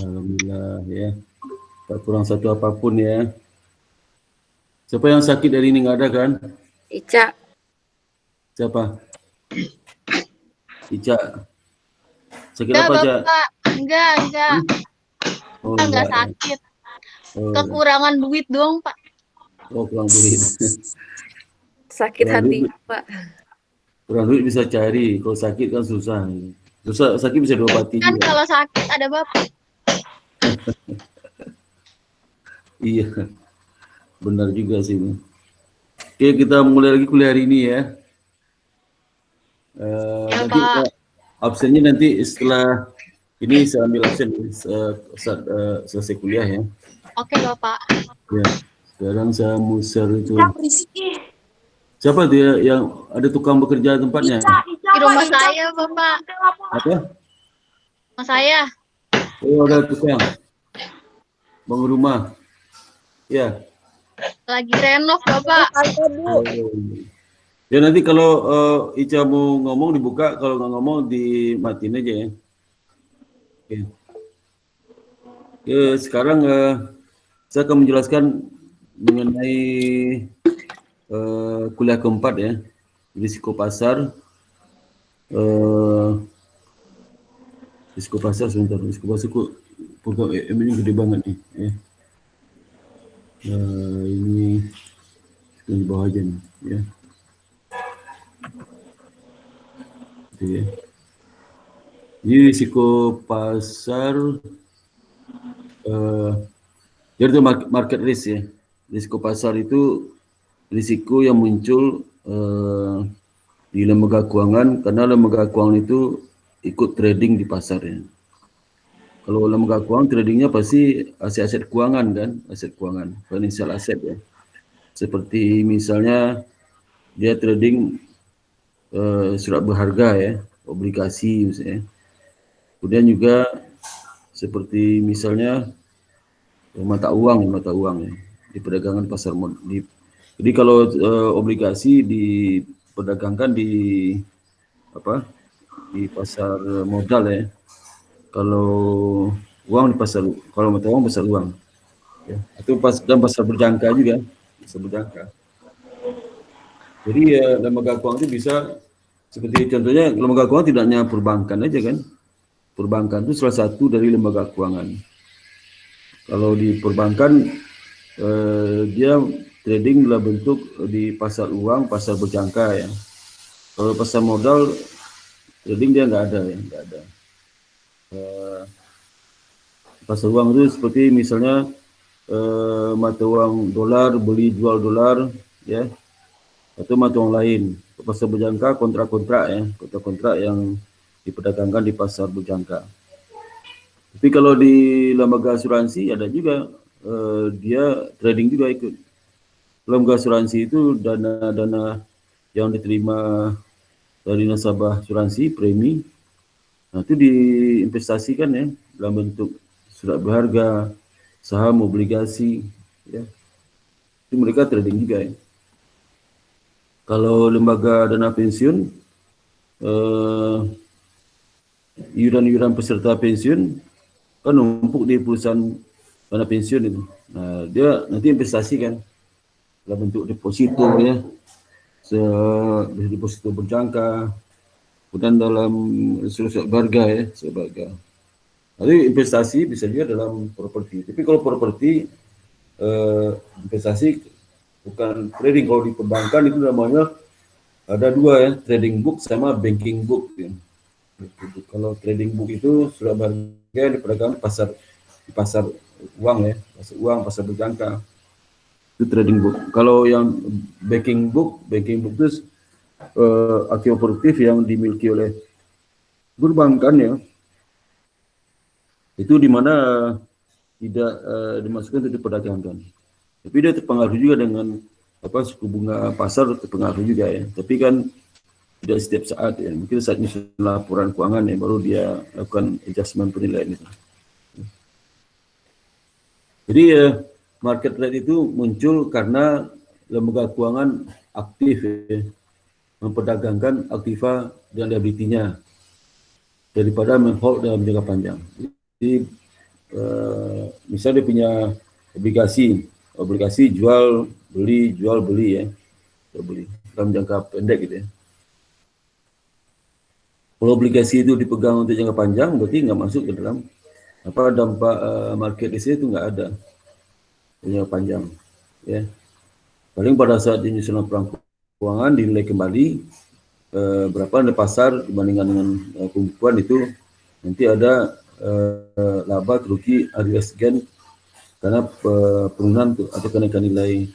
Alhamdulillah ya. Tak kurang satu apapun ya. Siapa yang sakit hari ini nggak ada kan? Ica. Siapa? Ica. Sakit Enggak, apa, Cak? Bapak. Enggak. Oh, Enggak ya. sakit. Oh, Kekurangan duit doang, Pak. oh kurang duit. Sakit Kurang hati, duit, Pak. kurang duit bisa cari. Kalau sakit kan susah. Susah sakit bisa diobati Kan juga. kalau sakit ada Bapak. Iya, benar juga sih. Oke, kita mulai lagi kuliah hari ini ya. Ya, Nanti Pak. absennya nanti setelah ini saya ambil absen saat selesai kuliah ya. Oke, Bapak. Ya, sekarang saya mau share itu. Berisik. Siapa dia yang ada tukang bekerja tempatnya? Di rumah saya, Bapak. Apa? Rumah saya. Oh, ada tukang bangun rumah. Ya. Lagi renov, Bapak. Oh. Ya nanti kalau Ica mau ngomong dibuka, kalau nggak ngomong dimatiin aja ya. Oke. Ya, sekarang saya akan menjelaskan mengenai kuliah keempat ya, risiko pasar. Risiko pasar sebentar, risiko pasar kok program ini gede banget nih. Ini di bawah aja nih, ya. Gitu ya. Ini risiko pasar, jadi itu market risk ya. Risiko pasar itu risiko yang muncul di lembaga keuangan karena lembaga keuangan itu ikut trading di pasar ya. Kalau lembaga keuangan tradingnya pasti aset-aset keuangan kan, aset keuangan, financial asset ya. Seperti misalnya dia trading surat berharga ya, obligasi misalnya. Kemudian juga seperti misalnya mata uang ya, di perdagangan pasar modal. Jadi kalau obligasi diperdagangkan di pasar modal ya. Kalau uang di pasar, kalau mata uang pasar uang. Ya. Itu dan pasar berjangka juga, pasar berjangka. Jadi lembaga keuangan itu bisa seperti contohnya lembaga keuangan tidak hanya perbankan aja kan. Perbankan itu salah satu dari lembaga keuangan. Kalau di perbankan dia trading dalam bentuk di pasar uang, pasar berjangka ya. Kalau pasar modal trading dia nggak ada ya, nggak ada. Pasar uang itu seperti misalnya mata uang dolar, beli jual dolar ya, atau mata uang lain. Pasar berjangka kontrak-kontrak ya, kontrak-kontrak yang diperdagangkan di pasar berjangka. Tapi kalau di lembaga asuransi ada juga dia trading juga ikut. Lembaga asuransi itu dana-dana yang diterima dari nasabah asuransi premi, nah itu diinvestasikan ya dalam bentuk surat berharga, saham, obligasi, ya. Itu mereka trading juga ya. Kalau lembaga dana pensiun, iuran-iuran peserta pensiun kan numpuk di perusahaan dana pensiun itu. Nah, dia nanti investasi kan dalam bentuk deposito ya, deposito berjangka, kemudian dalam surat berharga ya, surat berharga. Nanti investasi bisa juga dalam properti. Tapi kalau properti investasi bukan trading. Kalau di perbankan itu namanya ada dua ya, trading book sama banking book ya. Kalau trading book itu surat berharga yang diperdagangkan di pasar uang ya, pasar uang, pasar berjangka. Itu trading book. Kalau yang banking book itu aktif produktif yang dimiliki oleh perbankan ya. Itu di mana tidak dimasukkan untuk diperdagangkan. Tapi dia terpengaruh juga dengan suku bunga pasar terpengaruh juga ya. Tapi kan tidak setiap saat ya. Mungkin saat nyusun laporan keuangan ya baru dia lakukan adjustment penilaian itu. Jadi market rate itu muncul karena lembaga keuangan aktif ya, memperdagangkan aktiva dan liability-nya daripada menghold dalam jangka panjang. Jadi misal dia punya obligasi jual beli ya, jual beli dalam jangka pendek gitu ya. Kalau obligasi itu dipegang untuk jangka panjang, berarti nggak masuk ke dalam dampak market risk itu nggak ada jangka panjang ya. Paling pada saat penyusunan perang keuangan dinilai kembali berapa nilai pasar dibandingkan dengan pembukuan itu, nanti ada laba rugi alias gain karena penurunan atau kenaikan nilai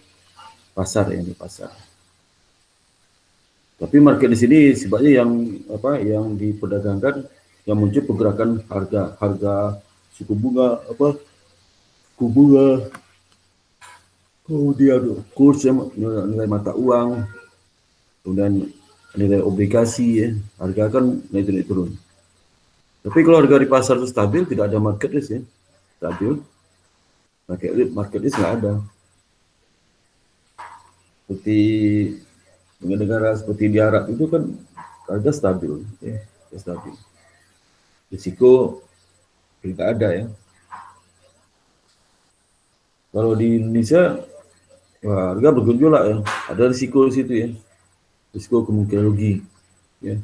pasar ya, di pasar. Tapi market di sini sifatnya yang diperdagangkan, yang muncul pergerakan harga suku bunga kemudian kurs nilai mata uang, kemudian nilai obligasi ya, harga kan naik turun. Tapi kalau harga di pasar itu stabil, tidak ada market risk ya, stabil, market risk nggak ada. Seperti negara seperti di Arab itu kan harga stabil ya, stabil. Risiko tidak ada ya. Kalau di Indonesia harga bergejolak ya, ada risiko di situ ya, risiko kemungkinan rugi ya,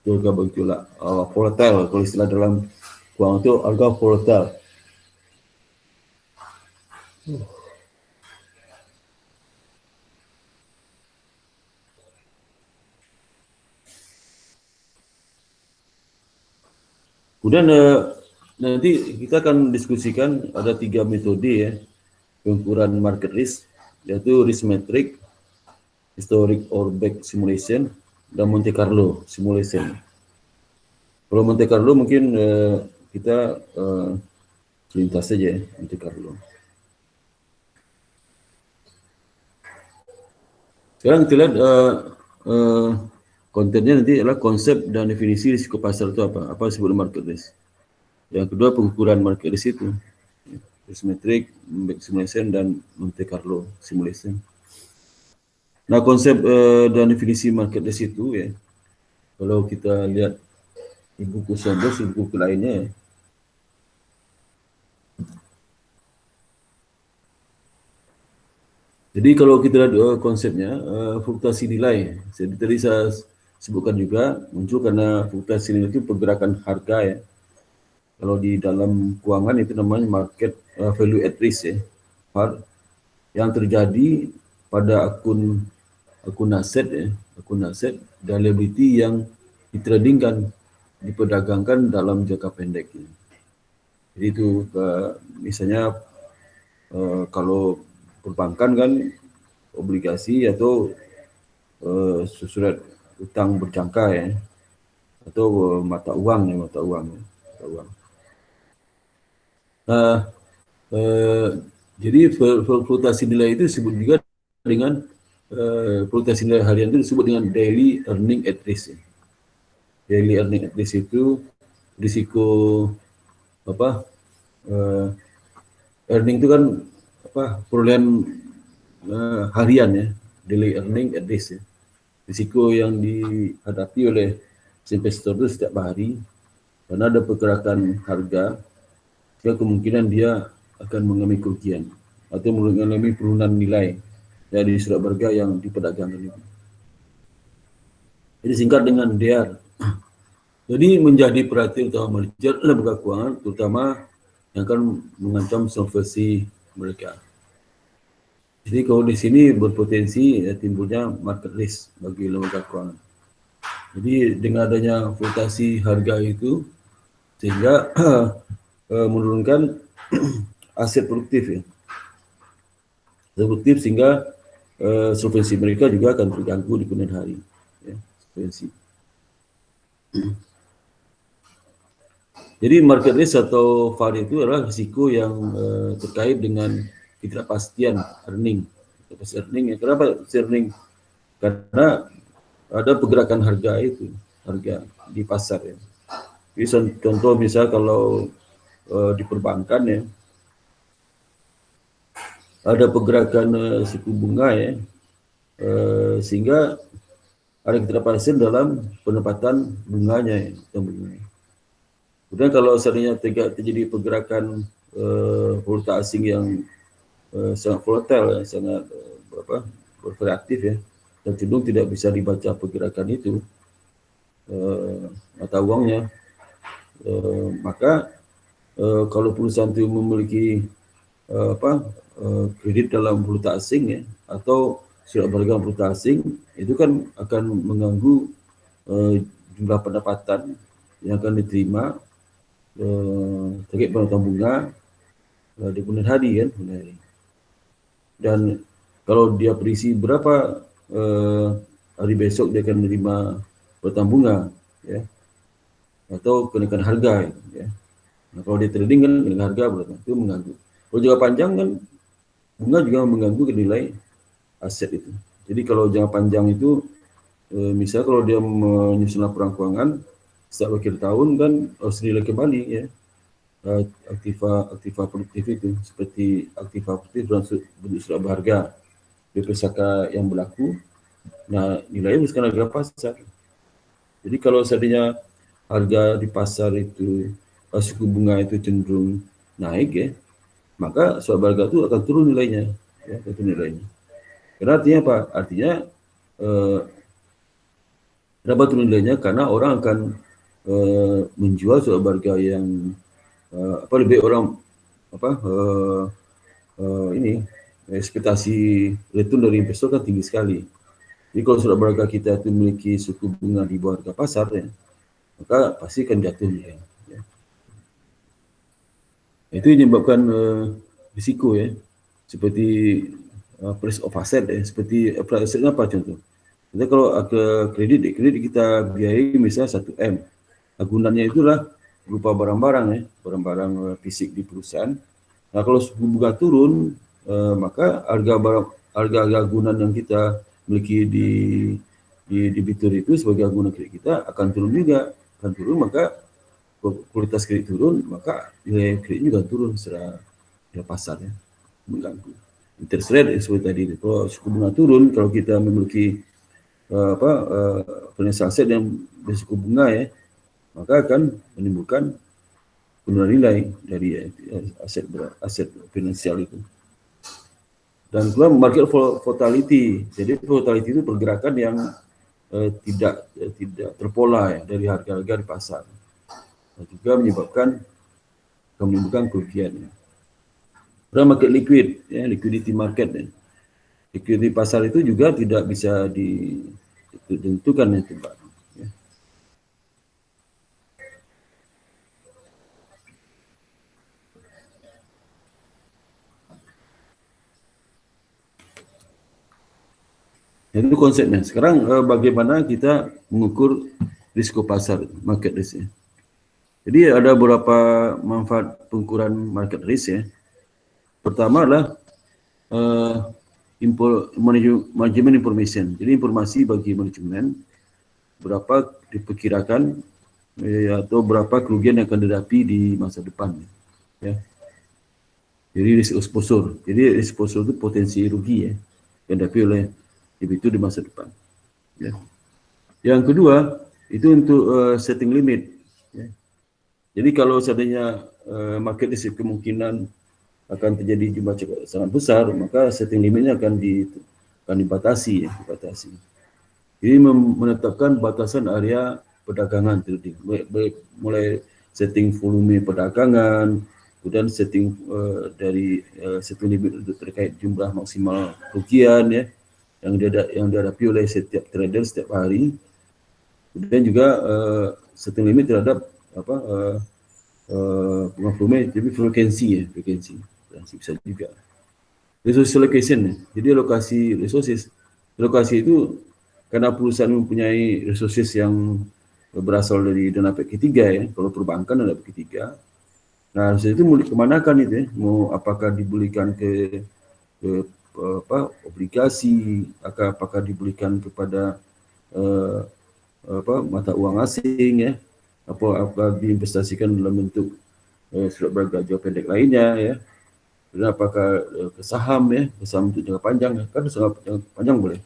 harga bergejolak, volatile kalau istilah dalam keuangan itu harga volatile. Kemudian nanti kita akan diskusikan ada 3 metode ya pengukuran market risk, yaitu risk metric, historic or back simulation, dan Monte Carlo simulation. Kalau Monte Carlo mungkin kita lintas saja ya, Monte Carlo. Sekarang kita lihat kontennya nanti adalah konsep dan definisi risiko pasar itu apa disebut market risk. Yang kedua pengukuran market risk itu risk metric, back simulation, dan Monte Carlo simulation. Nah konsep dan definisi market risk itu ya, kalau kita lihat di buku Sombos, di buku lainnya ya, jadi kalau kita lihat konsepnya fluktuasi nilai, tadi saya sebutkan juga muncul karena fluktuasi nilai itu pergerakan harga ya. Kalau di dalam keuangan itu namanya market value at risk ya, yang terjadi pada akun aset ya, akun aset dan liability yang ditradingkan, diperdagangkan dalam jangka pendek ya. Jadi itu misalnya kalau perbankan kan obligasi atau surat utang berjangka ya, atau mata uang. Jadi fluktuasi nilai itu disebut juga dengan fluktuasi nilai harian itu disebut dengan daily earning at risk. Daily earning at risk itu risiko earning itu kan perolehan harian ya, daily earning at risk ya. Risiko yang dihadapi oleh investor itu setiap hari karena ada pergerakan harga, sehingga kemungkinan dia akan mengalami kerugian atau mengalami penurunan nilai dari surat berharga yang diperdagangkan itu. Jadi singkat dengan DR. Jadi menjadi perhatian utama manajer lembaga keuangan, terutama yang akan mengancam solvensi mereka. Jadi kalau di sini berpotensi timbulnya market risk bagi lembaga keuangan. Jadi dengan adanya fluktuasi harga itu sehingga menurunkan aset produktif ya. Produktif sehingga solvensi mereka juga akan terganggu di kemudian hari ya, solvensi. Jadi market risk atau VaR itu adalah risiko yang terkait dengan ketidakpastian earning. Ya. Kenapa earning? Karena ada pergerakan harga itu, harga di pasar ya. Jadi contoh misal kalau di perbankan ya, ada pergerakan suku bunga ya, sehingga ada ketidakpastian dalam penempatan bunganya ya, bunganya. Kemudian kalau seandainya terjadi pergerakan valuta asing yang sangat volatile, sangat bervariatif ya, dan cenderung tidak bisa dibaca pergerakan itu mata uangnya, maka kalau perusahaan itu memiliki kredit dalam valuta asing ya, atau surat berharga valuta asing, itu kan akan mengganggu jumlah pendapatan yang akan diterima terkait penanaman bunga di kemudian hari kan. Dan kalau dia prediksi berapa hari besok dia akan menerima penanaman bunga ya, atau kenaikan harga ya. Nah, kalau dia trading kan kenaikan harga berarti itu mengganggu. Kalau jangka panjang kan bunga juga mengganggu ke nilai aset itu. Jadi kalau jangka panjang itu misalnya kalau dia menyusun laporan keuangan setiap akhir tahun kan harus dinilai kembali ya aktiva produktif itu, seperti aktiva produktif dalam bentuk surat berharga BPSK yang berlaku. Nah, nilainya berdasarkan harga pasar. Jadi kalau seandainya harga di pasar itu suku bunga itu cenderung naik ya, maka surat berharga itu akan turun nilainya ya, akan turun nilainya. Karena artinya apa? Artinya dapat turun nilainya karena orang akan menjual surat berharga yang lebih orang ini ekspektasi return dari investor kan tinggi sekali. Jadi kalau surat berharga kita itu memiliki suku bunga di bawah harga pasar ya, maka pasti akan jatuh ya. Itu menyebabkan risiko ya, seperti price of asset ya, seperti price assetnya apa contoh? Jadi kalau kredit kita biayai misalnya 1 M, agunannya itulah berupa barang-barang ya, barang-barang fisik di perusahaan. Nah kalau suku bunga turun, maka harga agunan yang kita miliki di debitur itu sebagai agunan kredit kita akan turun juga, maka kualitas kredit turun, maka nilai kredit juga turun secara pasar ya, mengganggu. Interest rate seperti tadi, kalau suku bunga turun, kalau kita memiliki financial asset yang bersuku bunga ya, maka akan menimbulkan penurunan nilai dari aset finansial itu. Dan kedua market volatility. Jadi volatility itu pergerakan yang tidak terpola ya, dari harga-harga di pasar. Dan juga menimbulkan kerugian. Ya. Kedua market liquid, ya, liquidity market. Ya. Liquidity pasar itu juga tidak bisa ditentukan ya, Pak. Ya. Itu konsepnya. Sekarang bagaimana kita mengukur risiko pasar, market risk ya. Jadi ada beberapa manfaat pengukuran market risk ya. Pertama adalah manajemen information. Jadi informasi bagi manajemen berapa diperkirakan atau berapa kerugian yang akan dihadapi di masa depan. Ya. Jadi risk exposure. Jadi risk exposure itu potensi rugi ya yang dihadapi oleh itu di masa depan. Ya. Yang kedua itu untuk setting limit. Ya. Jadi kalau seandainya market risk kemungkinan akan terjadi jumlah sangat besar, maka setting limitnya akan dibatasi. Ya, dibatasi. Jadi menetapkan batasan area perdagangan trading, mulai setting volume perdagangan, kemudian setting dari setting limit untuk terkait jumlah maksimal kerugian ya yang dihadapi oleh setiap trader setiap hari. Kemudian juga setting limit terhadap volume, jadi frekuensi ya, frekuensi bisa juga. Resource allocation ya. Jadi alokasi resources. Alokasi itu karena perusahaan mempunyai resources yang berasal dari dana pihak ketiga ya, kalau perbankan dana pihak ketiga. Nah, resources itu mau dikemanakan itu ya, mau apakah dibelikan ke obligasi, apakah dibelikan kepada mata uang asing ya, apa diinvestasikan dalam bentuk surat berharga jangka pendek lainnya ya, dan apakah ke saham ya, ke saham untuk jangka panjang ya, kan jangka panjang boleh.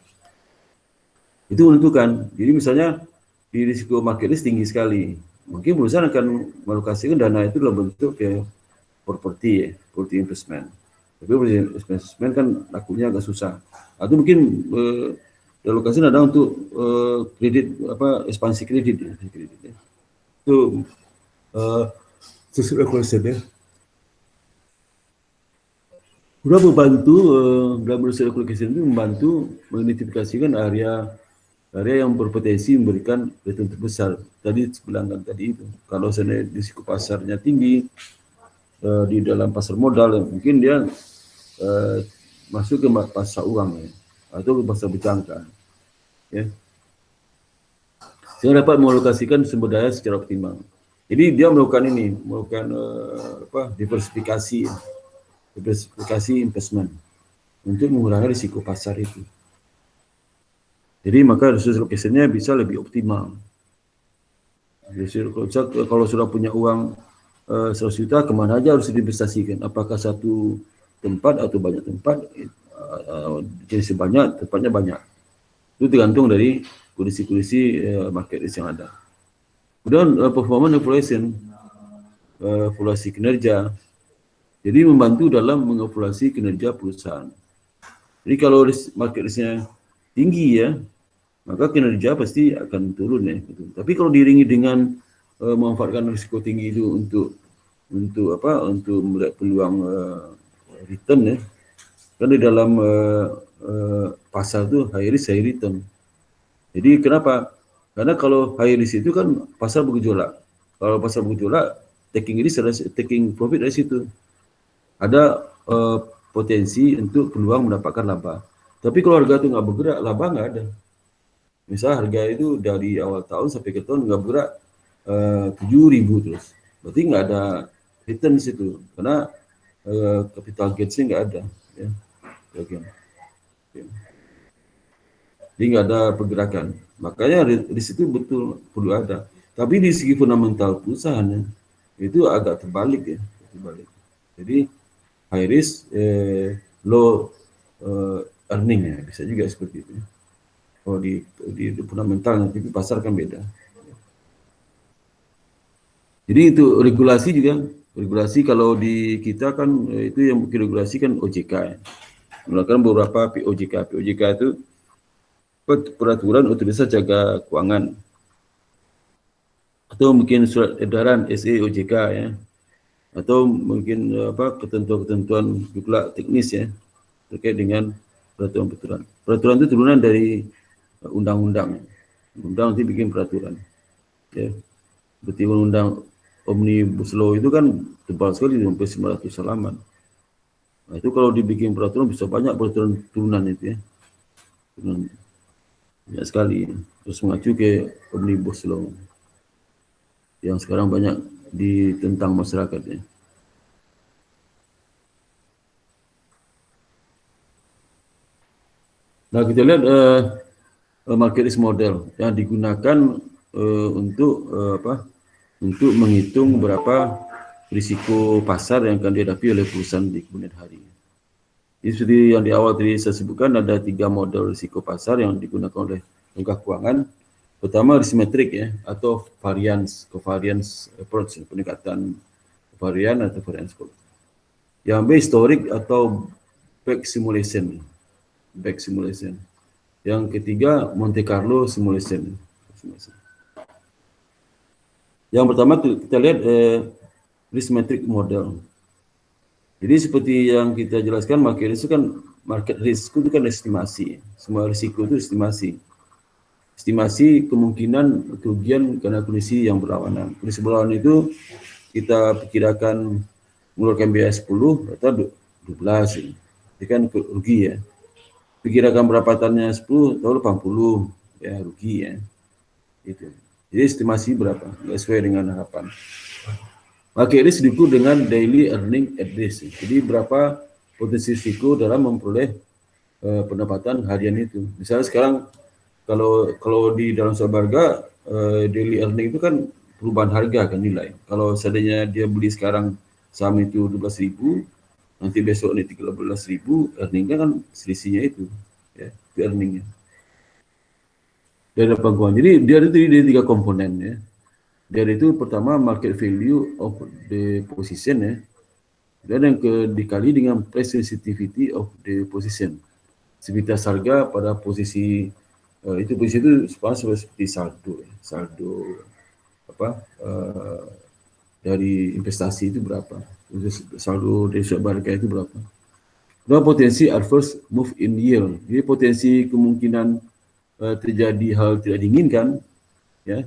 Itu menentukan. Jadi misalnya di risiko market risk tinggi sekali, mungkin perusahaan akan melokasikan dana itu dalam bentuk properti investment. Tapi property investment kan lakunya agak susah. Atau mungkin relokasi ada untuk kredit ekspansi kredit ya. Itu sesuai konsep ya. Sudah membantu dalam proses relocation itu membantu mengidentifikasikan area yang berpotensi memberikan return terbesar. Tadi bilangkan tadi itu, kalau seandainya risiko pasarnya tinggi di dalam pasar modal, mungkin dia masuk ke pasar uang ya, atau ke pasar berjangka. Ya. Sehingga dapat mengalokasikan sumber daya secara optimal. Jadi dia melakukan diversifikasi investment untuk mengurangi risiko pasar itu. Jadi maka resource allocation-nya bisa lebih optimal. Kalau sudah punya uang 100 juta, kemana aja harus diinvestasikan? Apakah satu tempat atau banyak tempat? Jenisnya banyak, tempatnya banyak. Itu tergantung dari kondisi market risk yang ada. Kemudian performance evaluation, evaluasi kinerja. Jadi membantu dalam mengevaluasi kinerja perusahaan. Jadi kalau market risk-nya tinggi ya, maka kinerja pasti akan turun ya. Gitu. Tapi kalau diiringi dengan memanfaatkan risiko tinggi itu untuk melihat peluang return ya. Kan di dalam pasar itu high risk high return. Jadi kenapa? Karena kalau high risk itu kan pasar bergejolak. Kalau pasar bergejolak, taking profit dari situ. Ada potensi untuk peluang mendapatkan laba. Tapi kalau harga itu nggak bergerak, laba nggak ada. Misal harga itu dari awal tahun sampai ke tahun nggak bergerak 7.000 terus. Berarti nggak ada return di situ. Karena capital gains-nya nggak ada. Ya. Jadi nggak ada pergerakan. Makanya di situ betul perlu ada. Tapi di segi fundamental perusahaan itu agak terbalik ya. Jadi high risk, low earning ya, bisa juga seperti itu. Kalau di fundamental nanti pasar kan beda. Jadi itu regulasi juga, regulasi kalau di kita kan itu yang regulasi kan OJK ya. Melakukan beberapa POJK. POJK itu peraturan otoritas jaga keuangan. Atau mungkin surat edaran SE OJK ya. Atau mungkin ketentuan-ketentuan juga teknis ya terkait dengan peraturan-peraturan. Peraturan itu turunan dari undang-undang. Undang nanti bikin peraturan. Ya. Seperti undang Omnibus Law itu kan tebal sekali sampai 900 halaman. Nah, itu kalau dibikin peraturan bisa banyak peraturan turunan itu ya. Turunan. Banyak sekali. Terus mengacu ke Omnibus Law. Yang sekarang banyak ditentang masyarakat ya. Nah, kita lihat market risk model yang digunakan untuk menghitung berapa risiko pasar yang akan dihadapi oleh perusahaan di kemudian hari. Jadi seperti yang di awal tadi saya sebutkan, ada 3 model risiko pasar yang digunakan oleh lembaga keuangan. Pertama rismetric ya, atau covariance approach, pendekatan varian atau variance approach. Yang B historic atau back simulation. Yang ketiga Monte Carlo simulation. Yang pertama kita lihat rismetric model. Jadi seperti yang kita jelaskan, market risk itu kan estimasi. Semua risiko itu estimasi. Estimasi kemungkinan kerugian karena kondisi yang berlawanan. Kondisi berlawanan itu kita perkirakan mengeluarkan biaya 10 atau 12. Itu kan rugi ya. Perkirakan perapatannya 10 atau 80 ya rugi ya. Itu. Jadi estimasi berapa? Nggak sesuai dengan harapan. Market risk diukur dengan daily earning at risk. Jadi berapa potensi risiko dalam memperoleh pendapatan harian itu. Misalnya sekarang kalau di dalam sebuah harga daily earning itu kan perubahan harga kan nilai. Kalau seandainya dia beli sekarang saham itu 12.000, nanti besok ini 13.000, earningnya kan selisihnya itu ya, itu earningnya. Dari pangkuan. Jadi dia itu 3 komponen ya. Dari itu pertama market value of the position ya. Dan yang dikali dengan price sensitivity of the position. Aktivitas harga pada posisi posisi itu seperti saldo ya. Saldo apa dari investasi itu berapa. Saldo dari suatu harga itu berapa. Dan potensi adverse move in yield. Jadi potensi kemungkinan terjadi hal tidak diinginkan ya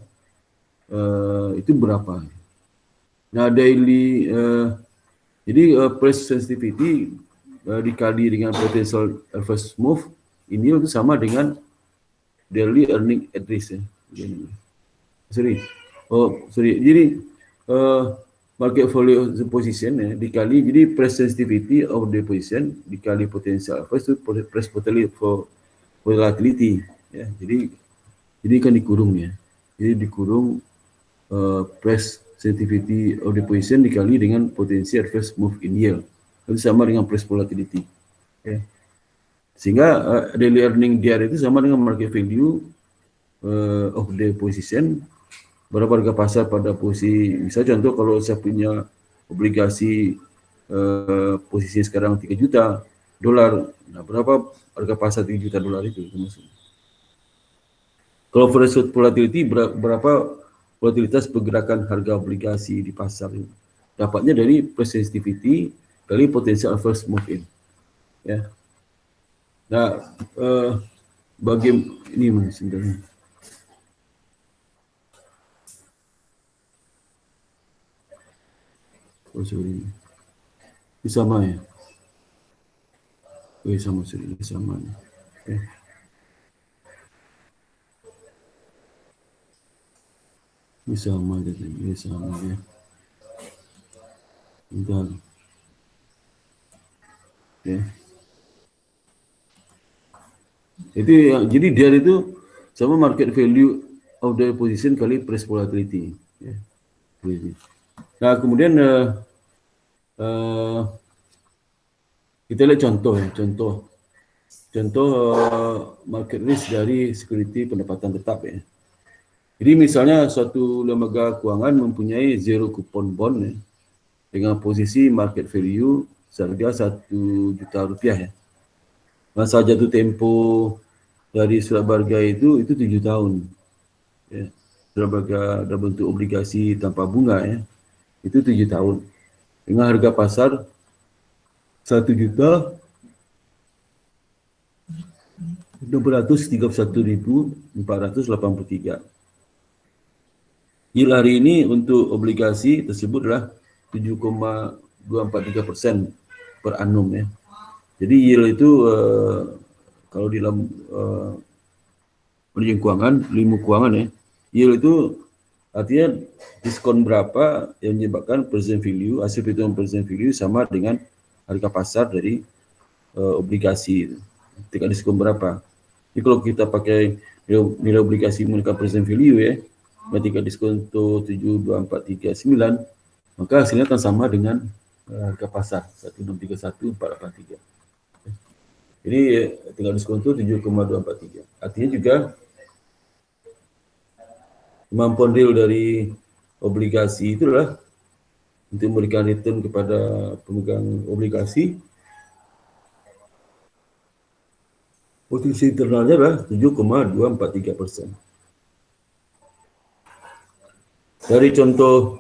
itu berapa. Nah daily jadi price sensitivity dikali dengan potential adverse move in yield itu sama dengan daily earning at risk ya. Jadi market value of the position ya, dikali jadi price sensitivity of the position dikali potential adverse itu price volatility ya. Jadi kan dikurung ya. Jadi dikurung price sensitivity of the position dikali dengan potensi adverse move in yield. Itu sama dengan price volatility. Okay. Sehingga daily earning DR itu sama dengan market value of the position, berapa harga pasar pada posisi. Misalnya contoh kalau saya punya obligasi posisi sekarang 3 juta dolar, nah berapa harga pasar 3 juta dolar itu maksudnya. Kalau volatility berapa volatilitas pergerakan harga obligasi di pasar ini. Dapatnya dari price sensitivity kali potensial adverse move in. Ya. Nah, bagi ini sebenarnya. Oh, sorry. Ini sama ya. Oh, sama sorry, ini sama. Okay. Ini sama jadi, ini sama ya. Bentar. Okay. Jadi dia itu sama market value of the position kali price volatility. Ya. Nah kemudian kita lihat contoh ya, contoh market risk dari security pendapatan tetap ya. Jadi misalnya suatu lembaga keuangan mempunyai zero coupon bond ya, dengan posisi market value seharga 1 juta rupiah ya. Masa jatuh tempo dari surat berharga itu 7 tahun. Ya. Surat berharga dalam bentuk obligasi tanpa bunga ya, itu 7 tahun. Dengan harga pasar 1 juta 631.483. Yield hari ini untuk obligasi tersebut adalah 7,243% per annum ya. Jadi yield itu kalau di dalam manajemen keuangan, ilmu keuangan ya, yield itu artinya diskon berapa yang menyebabkan present value, hasil perhitungan present value sama dengan harga pasar dari obligasi. Tingkat diskon berapa. Jadi kalau kita pakai nilai obligasi menggunakan present value ya, tingkat diskon itu 72439, maka hasilnya akan sama dengan harga pasar 1631483. Jadi tingkat diskon itu 7,243. Artinya juga kemampuan real dari obligasi itu adalah untuk memberikan return kepada pemegang obligasi. Posisi internalnya adalah 7,243%. Dari contoh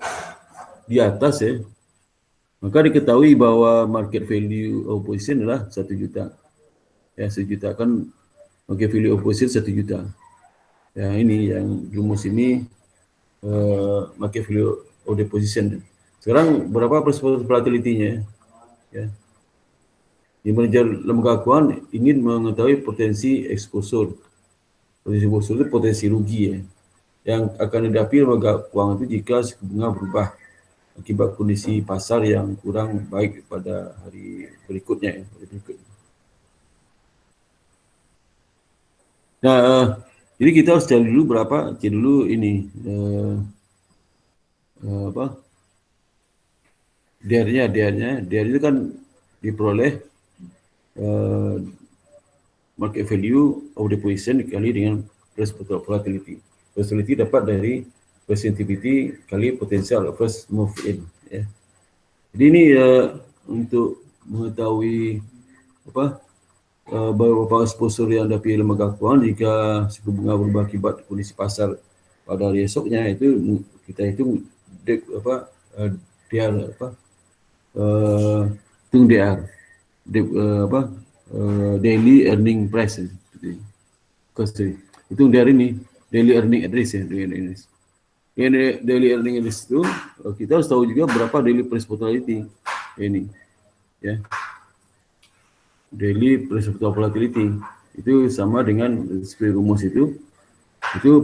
di atas ya, maka diketahui bahwa market value of position adalah 1 juta. Ya, 1 juta kan market value of position 1 juta. Ya, ini yang rumus ini market value of the position. Sekarang berapa volatility-nya? Ya. Di manajer lembaga keuangan ingin mengetahui potensi exposure. Potensi exposure itu potensi rugi ya, yang akan dihadapi lembaga keuangan itu jika suku bunga berubah akibat kondisi pasar yang kurang baik pada hari berikutnya ya. Nah, jadi kita harus cari dulu berapa, cari dulu ini DR-nya itu kan diperoleh market value of the position dikali dengan price volatility. Volatility dapat dari sensitivity kali potensial first move in, ya. Jadi ini untuk mengetahui beberapa exposure yang ada di lembaga keuangan jika suku bunga berubah akibat kondisi pasar pada hari esoknya, itu kita hitung DR hitung DR daily earning price, hitung DR ini daily earning address, ya. Daily earning address itu kita harus tahu juga berapa daily price volatility ini, ya. Daily price volatility itu sama dengan seperti rumus itu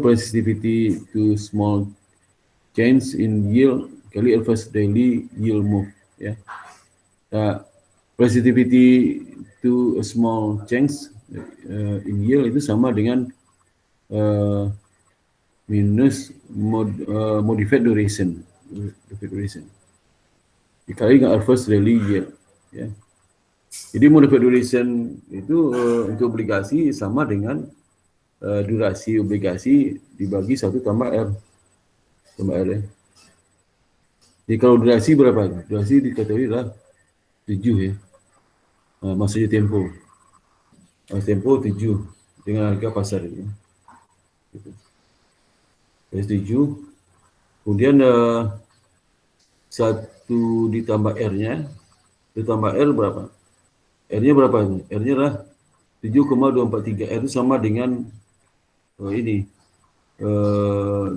price sensitivity to small change in yield kali average daily yield move, ya. Nah, price sensitivity to a small change in yield itu sama dengan minus modified duration dikali dengan average daily yield, ya. Jadi modified duration itu untuk obligasi sama dengan durasi obligasi dibagi 1 tambah R. Ya. Jadi kalau durasi berapa? Durasi diketahui lah 7, ya. Maksudnya tempo. Tempo 7 dengan harga pasar ini. Gitu. 7. Kemudian 1 ditambah R-nya. Ditambah R berapa? R-nya berapa? R-nya lah 7,243. R itu sama dengan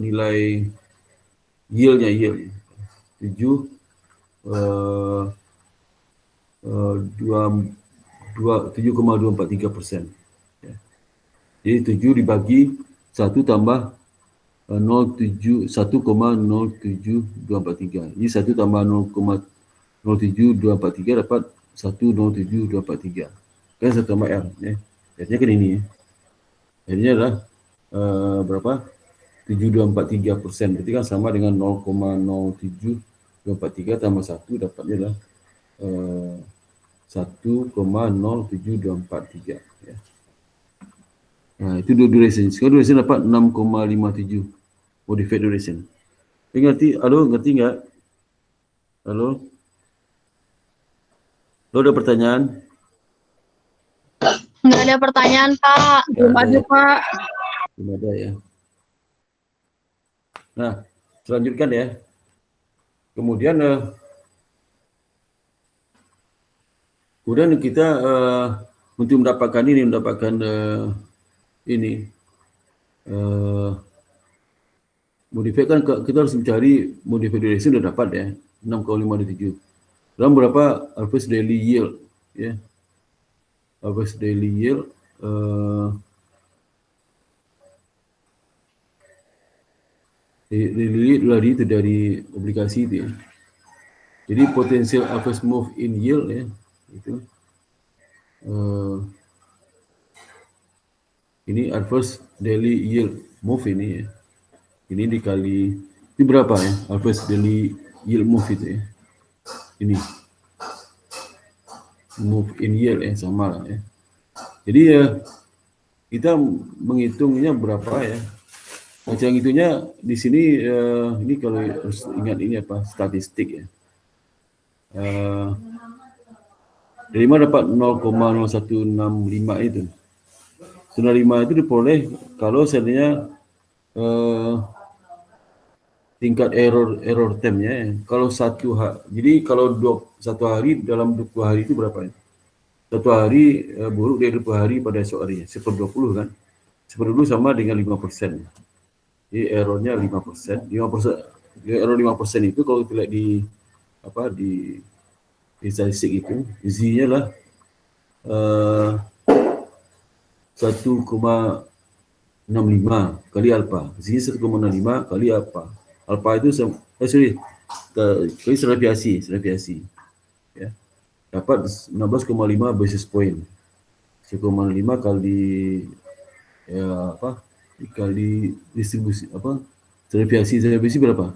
nilai yield-nya, 7,243%. Ya. Jadi 7 dibagi 1 tambah 1,07243. Jadi 1 tambah 0,07243 dapat 1,07243. Kan 1 tambah R, ya. R-nya kan ini, ya. R-nya adalah berapa? 7243%. Berarti kan sama dengan 0,07243 tambah 1 dapatnya adalah 1,07243, ya. Nah, itu duration. Sekarang duration dapat 6,57 modified duration. Ngerti? Halo, ngerti nggak? Halo? Lo ada pertanyaan? Nggak ada pertanyaan, Pak. Belum ada, Pak. Belum ada, ya. Nah, selanjutkan, ya. Kemudian kita untuk mendapatkan modified kan kita harus mencari modified duration sudah dapat, ya, 6,57. Dalam berapa average daily yield, ya. Average daily yield itu dari obligasi itu, ya. Jadi potensial average move in yield, ya, itu ini average daily yield move ini, ya. Ini dikali ini berapa, ya, average daily yield move itu, ya. Ini move in yield, ya, sama lah, ya. Jadi ya kita menghitungnya berapa, ya. Macam itunya di sini ini kalau harus ingat ini statistik, ya. Dari mana dapat 0,0165 itu? 105 itu diperoleh kalau seandainya tingkat error time-nya, ya. Kalau jadi kalau satu hari dalam 20 hari itu berapa, ya? Satu hari buruk dari 20 hari pada esok hari, 1/20 kan? 1/20 sama dengan 5%. Jadi errornya 5%. 5%, error 5% itu kalau kita lihat di statistik itu, Z-nya lah 1,65 kali alpha. Z-nya 1,65 kali alpha. Alpha itu kali seratifikasi, ya. Dapat 16,5 basis point. 1,5 kali dikali distribusi seratifikasi berapa?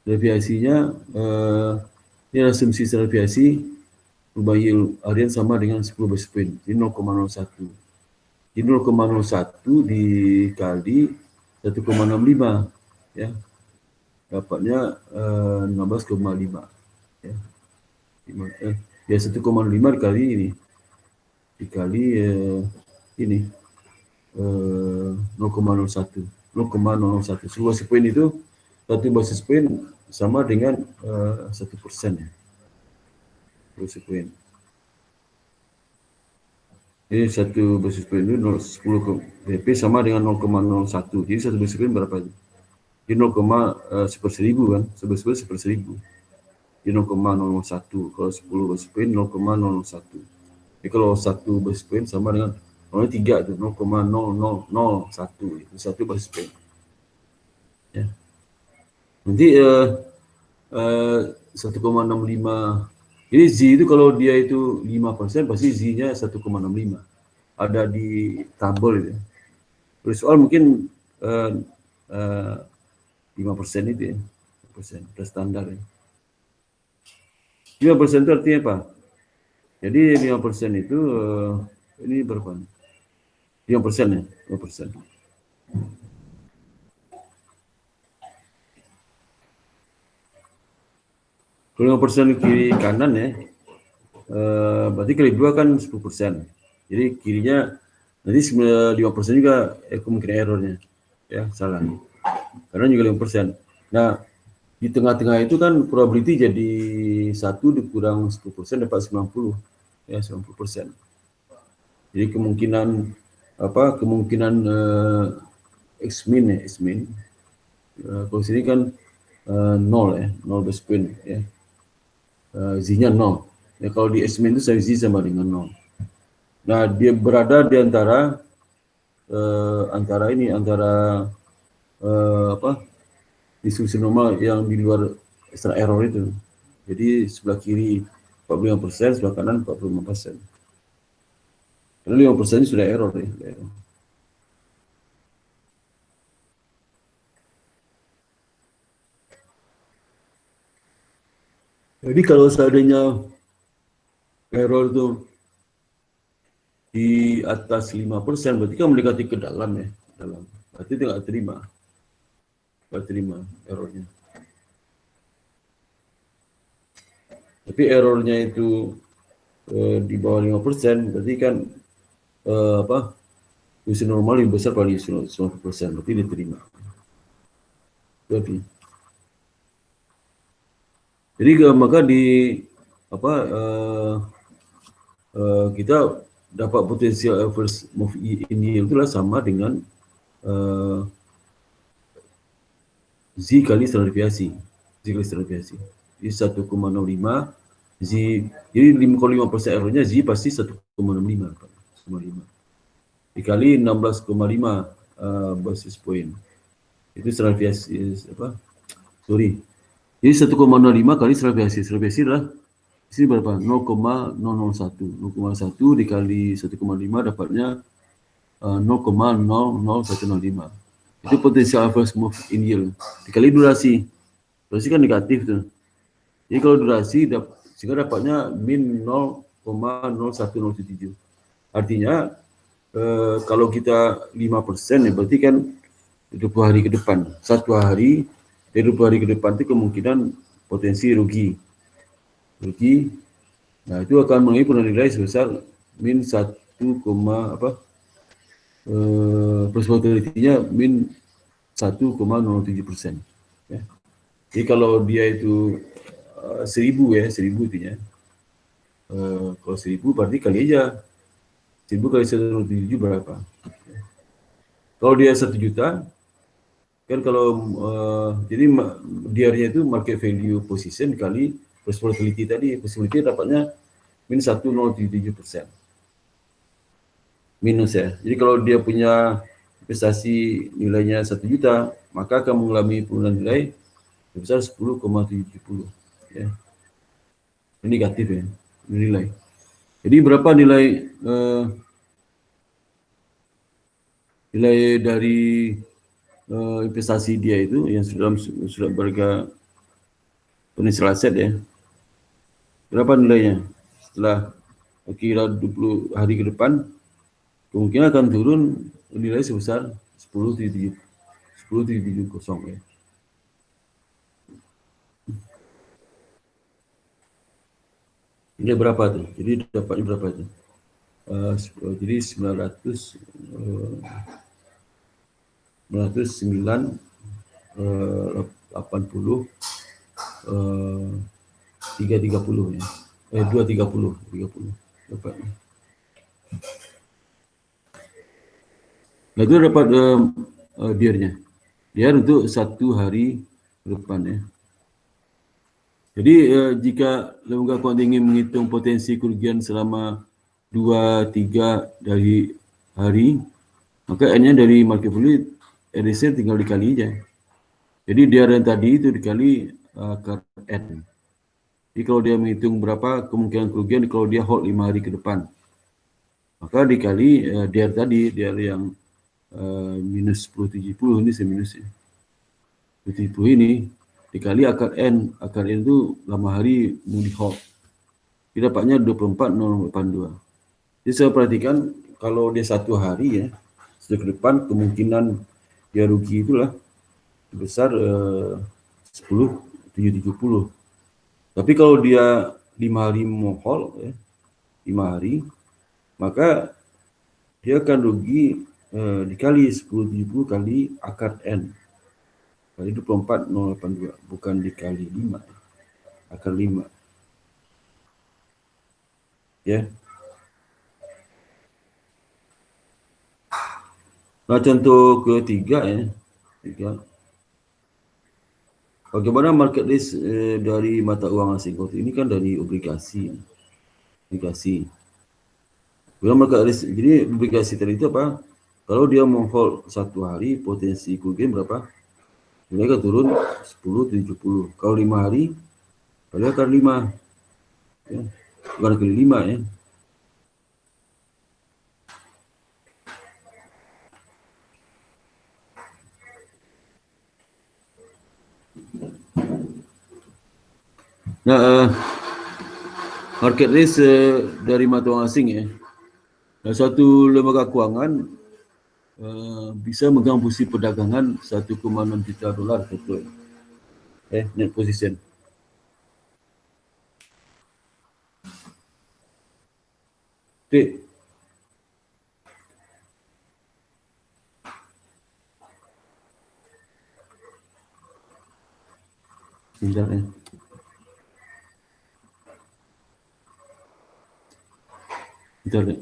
Seratifikasinya ini asumsi seratifikasi perubahan yield harian sama dengan 10 basis point. Ini 0,01. Jadi 0,01 dikali 1,65, ya. dapatnya 16,5 ya. 1,5 dikali ini dikali ini 0,01 0,001. Sebuah basis point itu, satu basis point sama dengan 1% ya. Basis point. Jadi satu basis point itu 10 BP sama dengan 0,01. Jadi satu basis point berapa itu? Jadi 0,1/1000 kan? 1/1000. Jadi 0,001. Kalau 10 basis point 0,001. Jadi kalau satu basis point sama dengan 0,3 itu 0,0001 itu satu basis point. Ya. Nanti 1,65. Jadi Z itu kalau dia itu 5% pasti Z-nya 1,65. Ada di tabel itu. Terus soal mungkin 5% itu ya. 5% udah standar ya. 5% itu artinya apa? Jadi 5% itu ini berapa? 5% ya, 5%. Kalau 5% kiri kanan ya, berarti kali 2 kan 10%. Jadi kirinya nanti 5% juga kemungkinan errornya. Ya, salah. Karena juga 5%. Nah, di tengah-tengah itu kan probability jadi 1 dikurang 10% dapat 90. Ya, 90%. Jadi kemungkinan X-min ya, X-min. Kalau sini kan 0 ya, 0 base point ya. Z-nya 0. Ya, kalau di X-min itu Z sama dengan 0. Nah, dia berada di antara distribusi normal yang di luar extra error itu. Jadi sebelah kiri 45%, sebelah kanan 45%. Karena 5% ini sudah error ya. Jadi kalau seandainya error itu di atas 5%, berarti kan mendekati ke dalam ya. Dalam. Berarti itu nggak terima errornya. Tapi errornya itu di bawah 5%, berarti kan distribusi normal lebih besar pada 90%, berarti diterima. Jadi maka kita dapat potensial adverse move ini itulah sama dengan Z kali standar deviasi. Jadi 1,05 Z. Jadi 5,5% errornya Z pasti 1,65. Dikali 16,5 basis point. Itu standar deviasi Jadi 1,05 kali standar deviasi adalah sini berapa? 0,001. 0,1 dikali 1,5 dapatnya 0,00105. Itu potensial adverse move in yield. Dikali durasi. Durasi kan negatif tuh. Jadi kalau durasi sehingga dapatnya min 0,0107. Artinya kalau kita 5% ya berarti kan 20 hari ke depan. 1 hari dari 20 hari ke depan itu kemungkinan potensi rugi. Nah, itu akan mengalami nilai sebesar min 1, probability-nya min 1,07%. Ya. Jadi kalau dia itu 1000 ya, 1000 intinya. Kalau 1000 berarti kali aja 1000 kali 107 berapa? Kalau dia 1 juta, kan kalau jadi DR-nya itu market value position kali possibility tadi, possibility dapatnya min 1,07%. Minus ya. Jadi kalau dia punya investasi nilainya 1 juta, maka akan mengalami penurunan nilai sebesar 10,70 ya. Ini negatif ya, nilai. Jadi berapa nilai dari investasi dia itu yang sudah berharga potensial aset ya. Berapa nilainya? Setelah kira 20 hari ke depan, kemungkinan akan turun nilai sebesar 10,770 ya. Ini berapa tuh? Jadi dapatnya berapa tuh? Jadi 909 80 330 ya. 230 dapatnya. Nah itu dapat diarnya. Diar untuk 1 hari ke depan ya. Jadi jika lembaga keuangan ingin menghitung potensi kerugian selama 2-3 dari hari, maka N-nya dari market value RSA tinggal dikali aja. Jadi diar yang tadi itu dikali akar N. Jadi kalau dia menghitung berapa kemungkinan kerugian kalau dia hold 5 hari ke depan, maka dikali diar tadi, diar yang minus 1070 ini seminus ya. 1070 ini dikali akar N. Akar N itu lama hari mau di hold. Dia dapatnya 24,082. Jadi saya perhatikan kalau dia 1 hari ya, sejak ke depan kemungkinan dia rugi itulah sebesar 10,770. Tapi kalau dia 5 hari mau hold ya, 5 hari, maka dia akan rugi dikali 1070 kali akar N. Kali 24,082, bukan dikali 5. Akar 5. Ya. Nah, contoh ketiga ya. 3. Bagaimana market risk dari mata uang asing? Ini kan dari obligasi. Obligasi. Bila market risk, jadi obligasi tadi itu apa? Kalau dia mau hold 1 hari, potensi kerugian berapa? Mereka turun 10,70. Kalau 5 hari, kali akar 5. Ya. Bukan kali 5 ya. Nah, market risk dari mata uang asing ya. Nah, suatu lembaga keuangan bisa megang posisi perdagangan 1,6 juta dolar betul. Net position. Tik. Sebentar ya. Sebentar ya.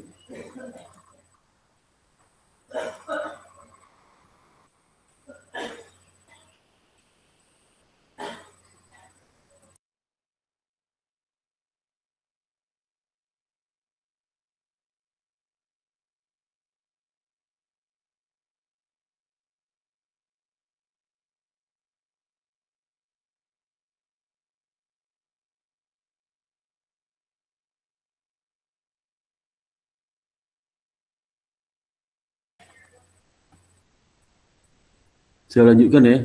Saya lanjutkan ya.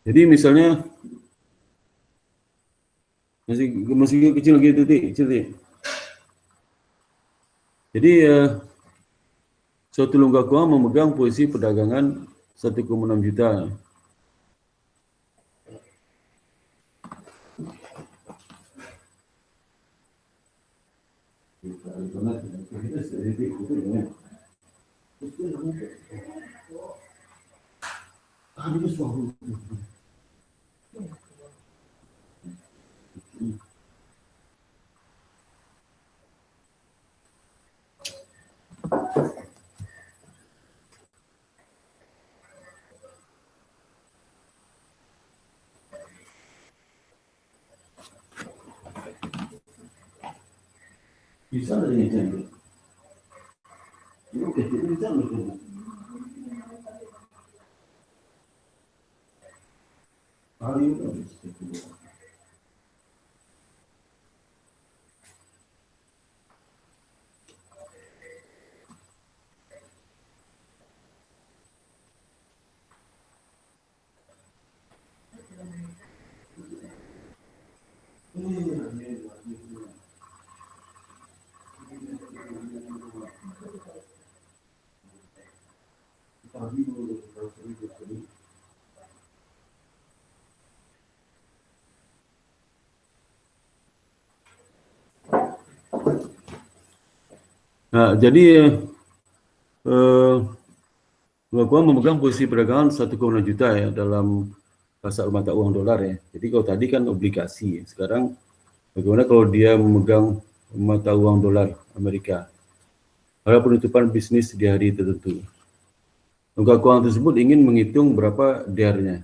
Jadi misalnya masih kecil gitu, kecil. Jadi suatu lembaga keuangan memegang posisi perdagangan 1,6 juta. Bisa ini cantik. Oke, bisa loh. Hari ini. Nah, jadi Gua memegang posisi perdagangan 1,6 juta ya dalam pasar mata uang dolar ya. Jadi kalau tadi kan obligasi, ya. Sekarang bagaimana kalau dia memegang mata uang dolar Amerika pada penutupan bisnis di hari tertentu. Lembaga keuangan tersebut ingin menghitung berapa DER-nya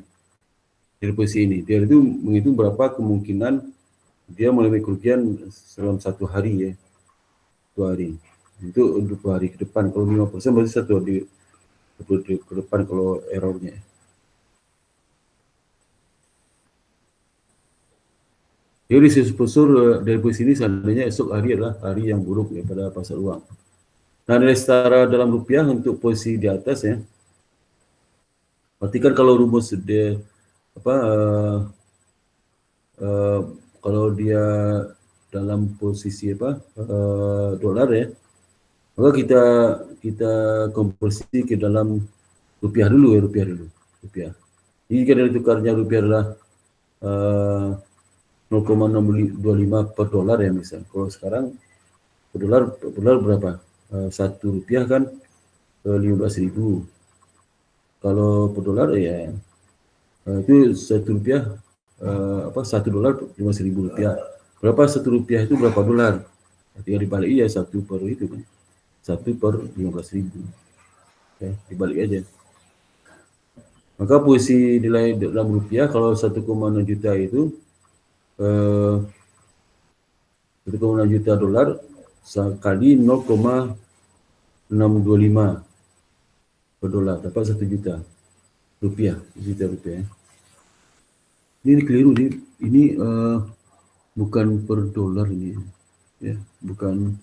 dari posisi ini. DER itu menghitung berapa kemungkinan dia mengalami kerugian dalam satu hari ya, 2 hari. Itu untuk 2 hari ke depan. Kalau 5% berarti satu hari ke depan kalau errornya. Jadi risiko sponsor dari posisi ini seandainya esok hari adalah hari yang buruk ya pada pasar uang. Nah, nilai setara dalam rupiah untuk posisi di atas ya. Berarti kan kalau rumus dia apa kalau dia dalam posisi dolar ya, maka kita konversi ke dalam rupiah dulu ya, rupiah. Jadi jika nilai tukarnya rupiah adalah 0,625 per dolar ya misal. Kalau sekarang per dolar berapa? 1 rupiah kan 15.000. Kalau per dolar ya itu 1 rupiah 1 dolar 15.000 rupiah. Berapa 1 rupiah itu berapa dolar? Tinggal dibalik ya 1 per itu kan. 1 per 15.000. Oke, dibalik aja. Maka posisi nilai dalam rupiah kalau 1,6 juta itu 1,6 juta dolar kali 0,625 per dolar dapat 1 juta rupiah. Ini keliru nih. Ini bukan per dolar ini ya, bukan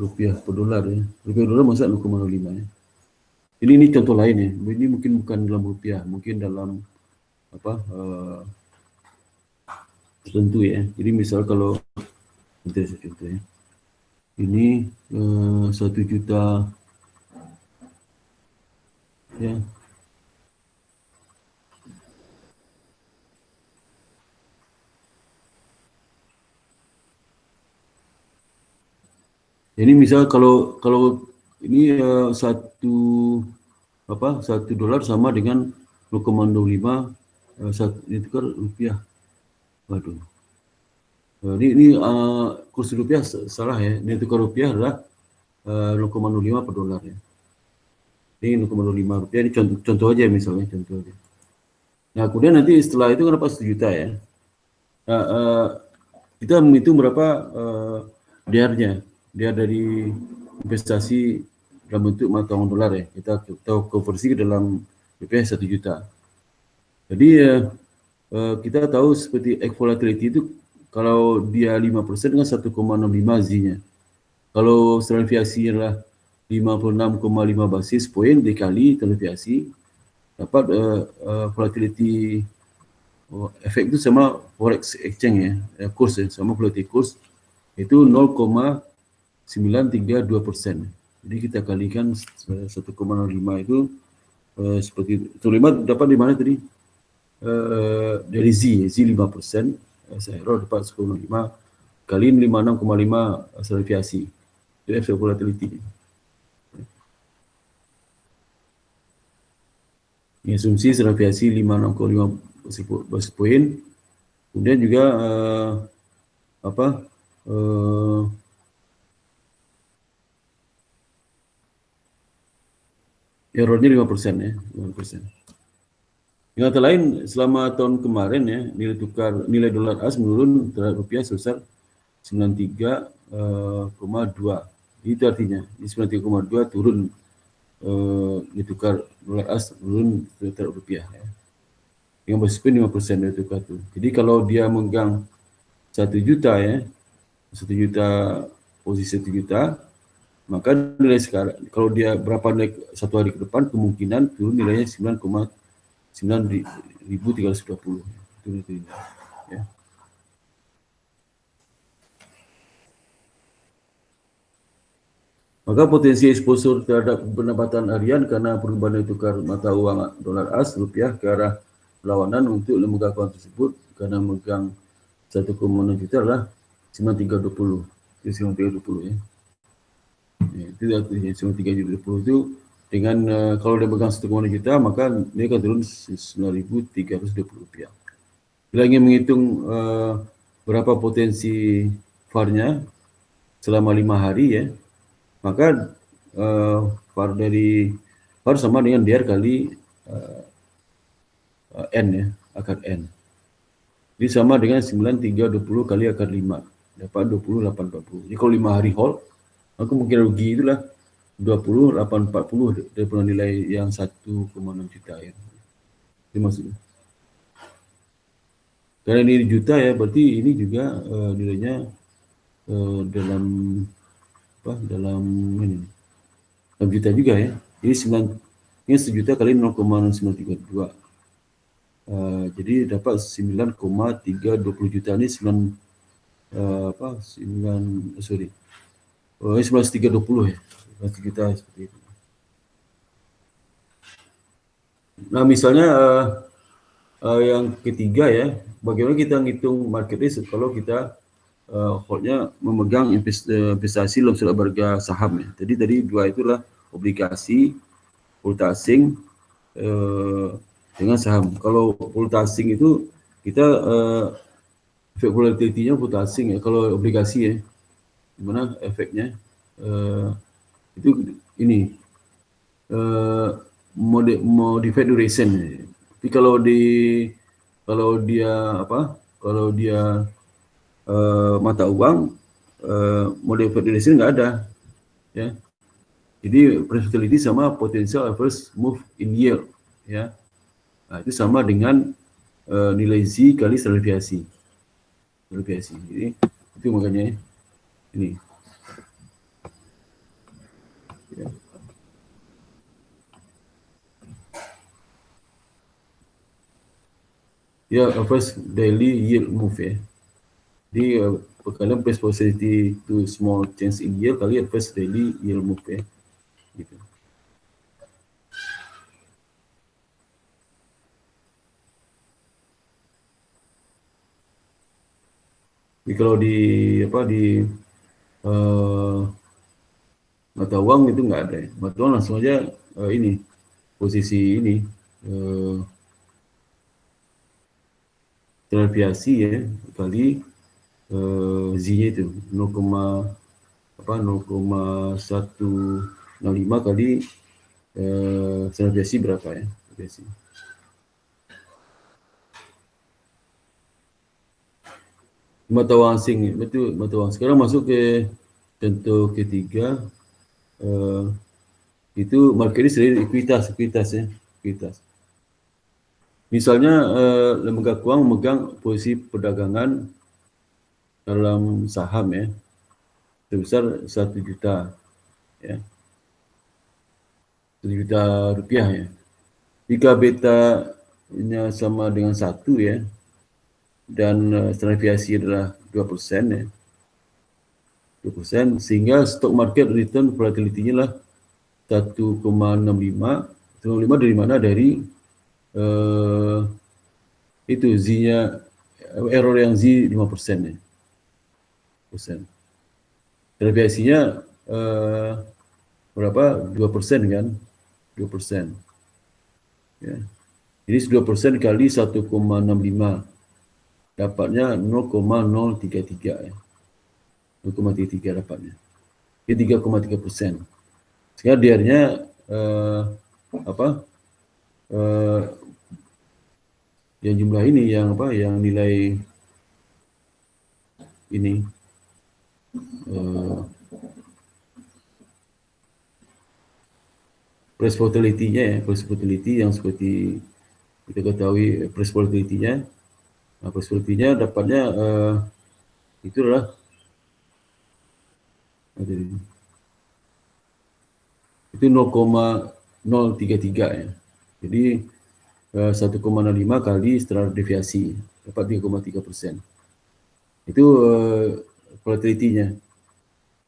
rupiah per dolar ya. Rupiah dolar masa 0,05 ya. Ini contoh lain ya. Ini mungkin bukan dalam rupiah, mungkin dalam tertentu ya. Jadi misal kalau contoh ya. Ini 1 juta ya. Ini misal kalau ini 1 dolar sama dengan 0,05 itu kan rupiah. Waduh. Ini kurs rupiah salah ya. Nilai tukar rupiah adalah 0,05 per dolar ya. Ini 0,05 rupiah. Ini contoh aja misalnya, contoh aja. Nah, kemudian nanti setelah itu kenapa 1 juta ya? Nah, kita menghitung berapa DER-nya. Dia dari investasi dalam bentuk mata uang dolar ya. Kita konversi ke dalam rupiah 1 juta. Jadi kita tahu seperti X volatility itu kalau dia 5% dengan 1,65 Z-nya. Kalau standar deviasi adalah 56,5 basis poin dikali standar deviasi dapat volatility efek itu sama forex exchange ya, kurs ya, sama volatility kurs itu 0,932%. Jadi kita kalikan 1,05 itu seperti 1,5 dapat di mana tadi? Dari Z 5%, saya dapat 1,5 kali 56,5 standar deviasi. Itu efek volatility. Ini asumsi standar deviasi 56,5 basis poin. Kemudian juga errornya 5% ya, 5%. Dengan kata lain, selama tahun kemarin ya, nilai dolar AS menurun terhadap rupiah sebesar 93,2. Itu artinya, di 93,2 turun nilai tukar dolar AS turun terhadap rupiah ya. Dengan basis point 5% nilai tukar itu. Jadi kalau dia memegang 1 juta ya, 1 juta posisi 1 juta, maka nilai sekarang kalau dia berapa naik 1 hari ke depan kemungkinan turun nilainya 9,9320 itu ya. Maka potensi exposure terhadap pendapatan harian karena perubahan nilai tukar mata uang dolar AS rupiah ke arah perlawanan untuk lembaga keuangan tersebut karena memegang 1,6 juta lah 9320. Itu 9320 ya. Itu 9320 itu dengan kalau dia pegang 1,6 juta maka dia akan turun 9.320 rupiah. Bila ingin menghitung berapa potensi VAR-nya selama 5 hari ya, maka VAR dari VAR sama dengan DR kali N ya, akar N. Jadi sama dengan 9320 kali akar 5, dapat 2840. Jadi kalau 5 hari hold, maka mungkin rugi itulah 2840 daripada nilai yang 1,6 juta ya. Itu maksudnya. Karena ini juta ya, berarti ini juga nilainya dalam ini 6 juta juga ya. Ini 1 juta kali 0,932. Jadi dapat 9,320 juta ini 19,320 ya. 19 juta seperti itu. Nah, misalnya yang ketiga ya, bagaimana kita ngitung market risk kalau kita holdnya memegang investasi dalam surat berharga saham ya. Jadi tadi dua itulah obligasi, valuta asing dengan saham. Kalau valuta asing itu kita efek volatility-nya valuta asing ya. Kalau obligasi ya, gimana efeknya? Itu ini modified duration. Tapi kalau dia mata uang modified duration nggak ada ya. Jadi price volatility sama potential adverse move in yield ya. Nah, itu sama dengan nilai Z kali standar deviasi. Jadi itu makanya ini. Ya. Ya, first daily yield move ya. Jadi perkara price volatility to small change in yield kali first daily yield move ya. Gitu. Jadi kalau di mata uang itu nggak ada ya. Mata uang langsung aja ini posisi ini standar deviasi ya kali Z-nya itu 0,165 kali standar deviasi berapa ya? Deviasi. Mata uang asing, betul mata uang. Sekarang masuk ke contoh ketiga, itu market risk dari ekuitas ya, ekuitas. Misalnya lembaga keuangan memegang posisi perdagangan dalam saham ya sebesar 1 juta ya, 1 juta rupiah ya. Jika beta-nya sama dengan 1 ya, dan standar deviasi adalah 2% ya. 2%, sehingga stock market return volatility-nya lah 1,65. 1,65 dari mana? Dari itu Z-nya, error yang Z 5% ya. Standar deviasinya berapa? 2% kan? 2%. Ya. Jadi 2% kali 1,65 dapatnya 0,033 ya. 0,33 dapatnya. Jadi 3,3%. Sehingga DR-nya yang jumlah ini yang nilai ini price volatility-nya ya, price volatility yang seperti kita ketahui price volatility-nya. Nah, price volatility-nya dapatnya itu adalah itu 0,033 ya. Jadi 1,65 kali standar deviasi dapat 3,3%. Itu volatility-nya.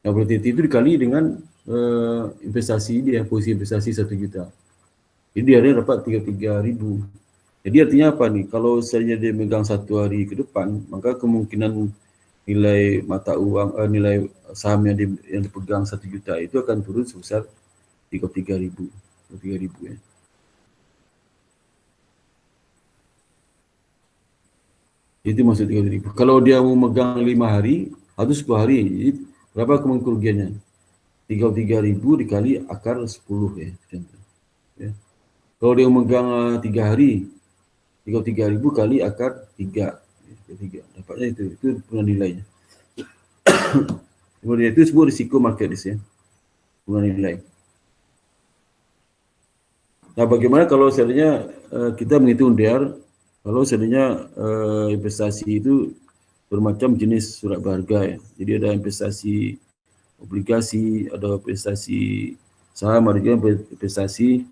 Nah, volatility itu dikali dengan investasi dia, posisi investasi 1 juta. Jadi dia dapat 33.000. Jadi artinya apa nih? Kalau misalnya dia megang 1 hari ke depan, maka kemungkinan nilai mata uang, nilai saham yang dipegang 1 juta itu akan turun sebesar 33.000. 33.000 ya. Itu maksud 33.000. Kalau dia mau megang 5 hari atau 10 hari, jadi berapa kemungkinan kerugiannya? 33.000 dikali akar 10 ya. Contoh. Ya. Kalau dia megang 3 hari, 33.000 kali akar 3. 3. Dapatnya itu punya nilainya. Kemudian itu sebut risiko market risk ya. Punya nilai. Nah, bagaimana kalau seandainya kita menghitung DER, kalau seandainya investasi itu bermacam jenis surat berharga ya. Jadi ada investasi obligasi, ada investasi saham, ada juga investasi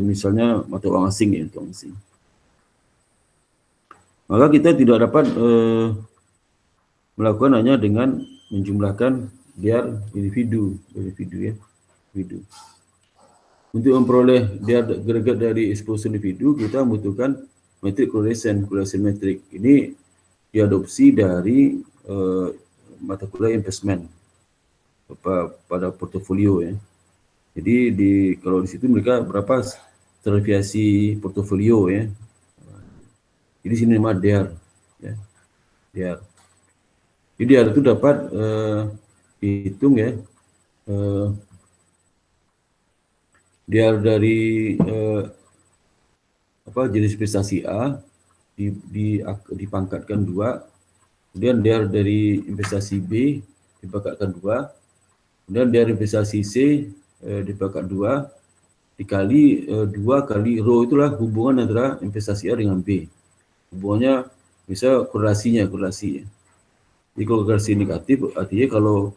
misalnya mata uang asing ya, uang asing. Maka kita tidak dapat melakukan hanya dengan menjumlahkan DER individu ya, individu. Untuk memperoleh DER agregat dari exposure individu, kita membutuhkan metric correlation metric. Ini diadopsi dari mata kuliah investment pada portofolio ya. Jadi kalau di situ mereka berapa stratifikasi portofolio ya. Jadi sini nama DER ya. DER. Jadi DER itu dapat dihitung ya. DER dari jenis investasi A dipangkatkan 2, kemudian DER dari investasi B dipangkatkan 2, kemudian DER investasi C dipangkat 2 dikali 2 kali rho, itulah hubungan antara investasi A dengan B. Hubungannya misal korelasi. Jadi kalau korelasi negatif artinya kalau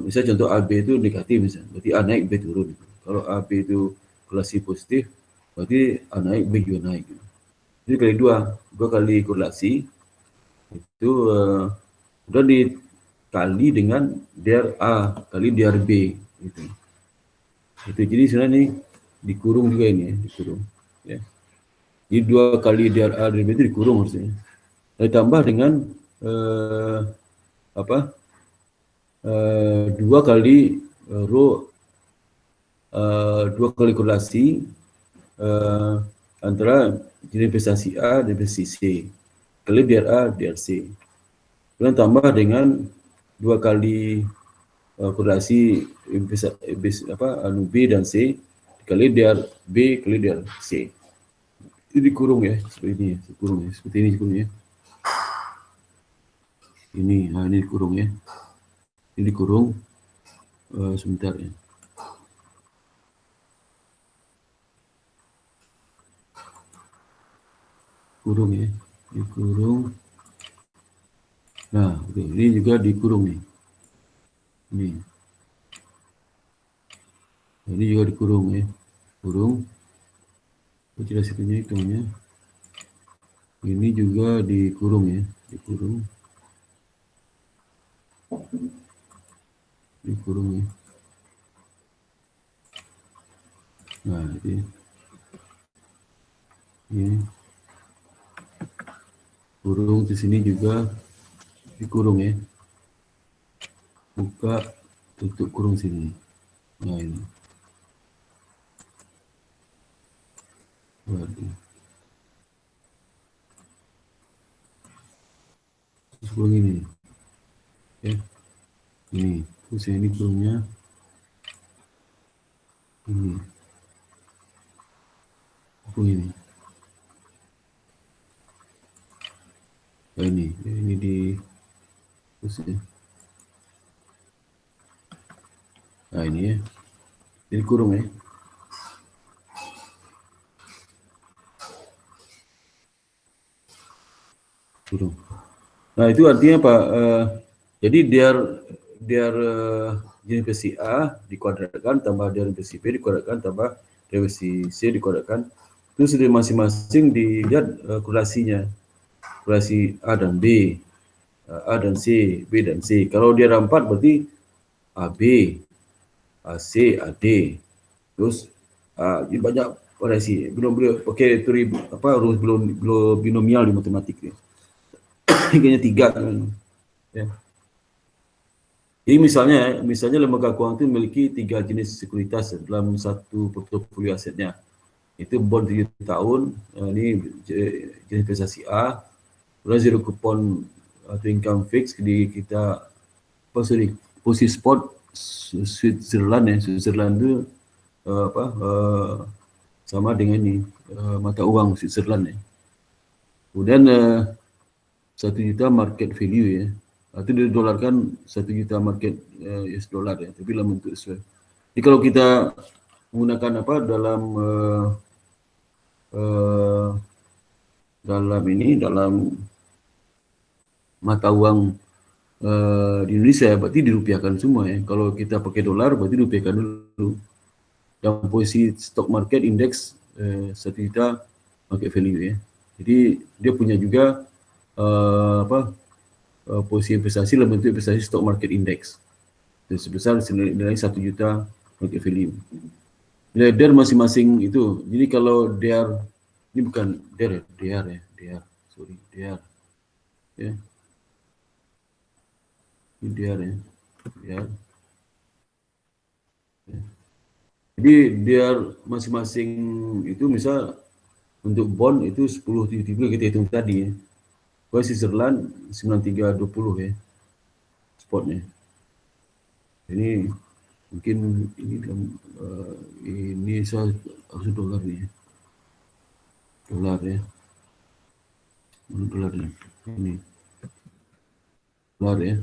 misal contoh AB itu negatif misalnya, berarti A naik B turun. Kalau AB itu korelasi positif, berarti A naik B juga naik. Jadi kali 2 kali korelasi itu udah dikali dengan DER A kali DER B gitu. Itu jadi sebenarnya ini dikurung juga ini ya, dikurung ya. Jadi 2 kali DER A DER B itu dikurung harusnya. Ditambah dengan 2 kali rho, 2 kali korelasi antara jenis investasi A dan investasi C kali DER A DER C. Kemudian tambah dengan 2 kali korelasi B dan C dikali DER B kali DER C. Itu dikurung ya, seperti ini ya, seperti ini dikurung ya. Ini dikurung ya. Ini dikurung sebentar ya. Kurung ya, dikurung. Nah, ini juga dikurung nih. Ini juga dikurung ya, kurung. Jelas itunya hitungnya. Ini juga dikurung ya, dikurung ya. Nah, ini kurung di sini juga dikurung ya. Buka, tutup kurung sini. Nah ini. Waduh. Terus kurung ini. Ya. Ini. Terus ini kurungnya. Ini. Kurung ini. Nah ini di terus ya. Nah ini ya. Jadi kurung ya. Kurung. Nah itu artinya apa? Jadi DER jenis investasi A dikuadratkan tambah DER investasi B dikuadratkan tambah DER investasi C dikuadratkan. Terus dari masing-masing dilihat korelasinya. Korelasi A dan B, A dan C, B dan C. Kalau dia ada 4 berarti AB, AC, AD. Terus ini banyak variasi. Belum pakai teori rumus belum binomial di matematik ni. Hanya 3 kan. Ya. Jadi misalnya lembaga keuangan itu memiliki 3 jenis sekuritas dalam satu portofolio asetnya. Itu bond 7 tahun, ini jenis investasi A, kemudian zero coupon atau income fix di kita posisi spot Switzerland ya. Switzerland itu sama dengan ini mata uang Switzerland ya. Kemudian 1 juta market value ya. Itu didolarkan 1 juta market US dollar ya, tapi dalam bentuk swap. Jadi kalau kita menggunakan dalam mata uang di Indonesia berarti dirupiahkan semua ya. Kalau kita pakai dolar berarti dirupiahkan dulu. Yang posisi stock market index 1 juta market value ya. Jadi dia punya juga posisi investasi dalam bentuk investasi stock market index sebesar nilai 1 juta market value. Nilai DER masing-masing itu. Jadi kalau DER ini bukan DER ya, DER. Ya. Ini DER ya. DER. Ya. Jadi DER masing-masing itu misal untuk bond itu 10.70 kita hitung tadi ya. Kalau Switzerland 9320 ya spotnya. Ini mungkin ini harus dolar nih. Dolar ya. Dolar ya. Ini. Dolar ya.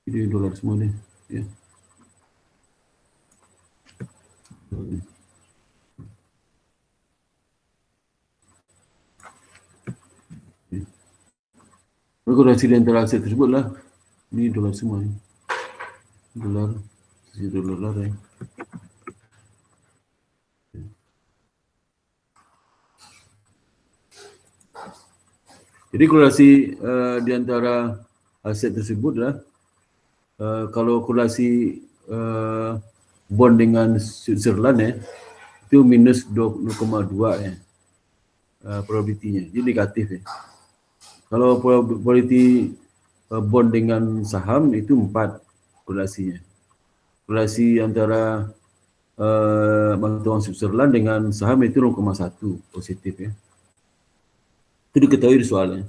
Ini dolar semua nih ya. Korelasi antara aset tersebut lah. Ini dolar semua ya. Dolar, sisi dolar ya. Jadi korelasi di antara aset tersebut lah. Kalau korelasi bond dengan Switzerland ya, itu minus 0,2 ya probability-nya. Jadi negatif ya. Kalau probability bond dengan saham itu 4 korelasinya. Korelasi antara mata uang Switzerland dengan saham itu 0,1 positif ya. Itu diketahui di soalnya.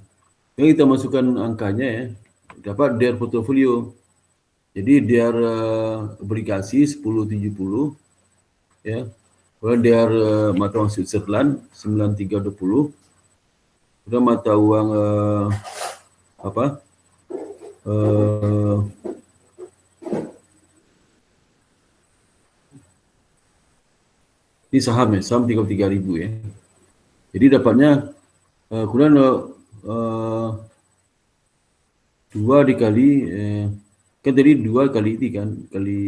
Yang kita masukkan angkanya ya, dapat DER portfolio. Jadi DER obligasi 1070 ya. Kemudian DER mata uang Switzerland 9320. Kemudian mata uang ini saham ya, saham 33.000 ya. Jadi dapatnya kemudian 2 dikali kan tadi 2 kali ini kan, kali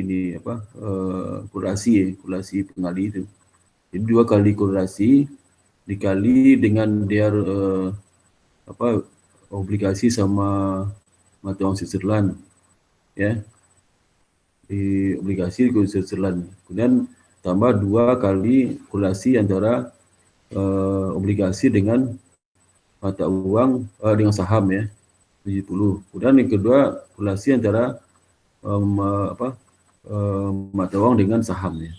ini korelasi ya, korelasi pengali itu. Jadi 2 kali korelasi dikali dengan DER obligasi sama mata uang Switzerland ya. Di obligasi di Switzerland. Kemudian tambah 2 kali korelasi antara obligasi dengan mata uang dengan saham ya 70. Kemudian yang kedua korelasi antara mata uang dengan saham ya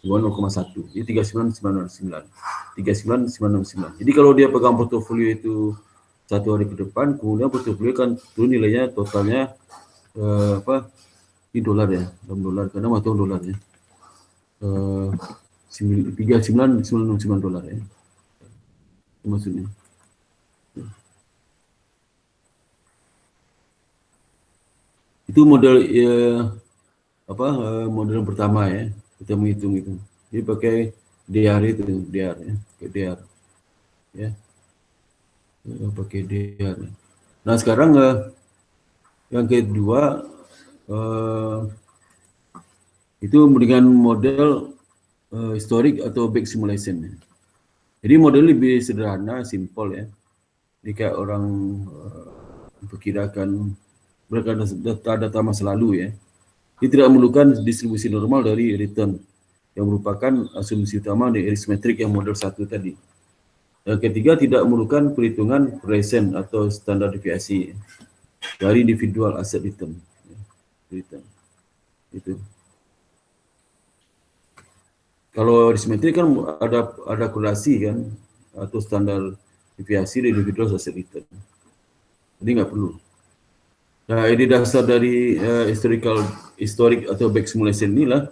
0,1. Jadi 39.969. 39.969. Jadi kalau dia pegang portofolio itu 1 hari ke depan, kemudian portofolio kan turun nilainya totalnya ini dolar ya, dalam dolar karena mata uang dolar ya. 39.969 dolar ya. Itu maksudnya. Itu model model pertama ya, kita menghitung itu. Jadi pakai DER itu, DER ya, pakai DER ya. Pakai DER. Nah, sekarang yang kedua itu dengan model historic atau back simulation. Jadi model lebih sederhana, simple ya. Jika orang memperkirakan berdasarkan data masa lalu ya. Dia tidak memerlukan distribusi normal dari return yang merupakan asumsi utama dari arithmetic yang model 1 tadi. Yang ketiga, tidak memerlukan perhitungan present atau standar deviasi dari individual asset return. Itu. Kalau arithmetic kan ada korelasi kan atau standar deviasi dari individual asset return. Jadi nggak perlu. Nah, ini dasar dari historic atau back simulation inilah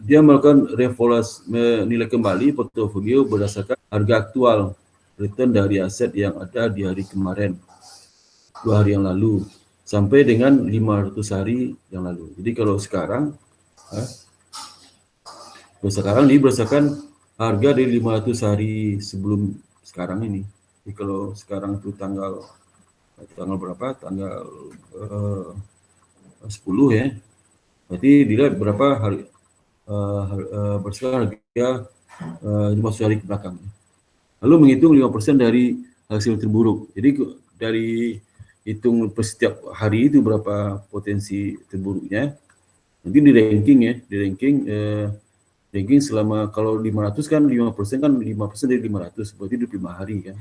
dia melakukan menilai kembali portofolio berdasarkan harga aktual return dari aset yang ada di hari kemarin, 2 hari yang lalu, sampai dengan 500 hari yang lalu. Jadi kalau sekarang ini berdasarkan harga dari 500 hari sebelum sekarang ini. Jadi kalau sekarang itu tanggal berapa? Tanggal 10 ya. Berarti dilihat berapa hari berdasarkan harga 500 hari ke belakang. Lalu menghitung 5% dari hasil terburuk. Jadi dari hitung per setiap hari itu berapa potensi terburuknya. Nanti di ranking ya, ranking selama kalau 500 kan 5% kan 5% dari 500 berarti 25 hari kan.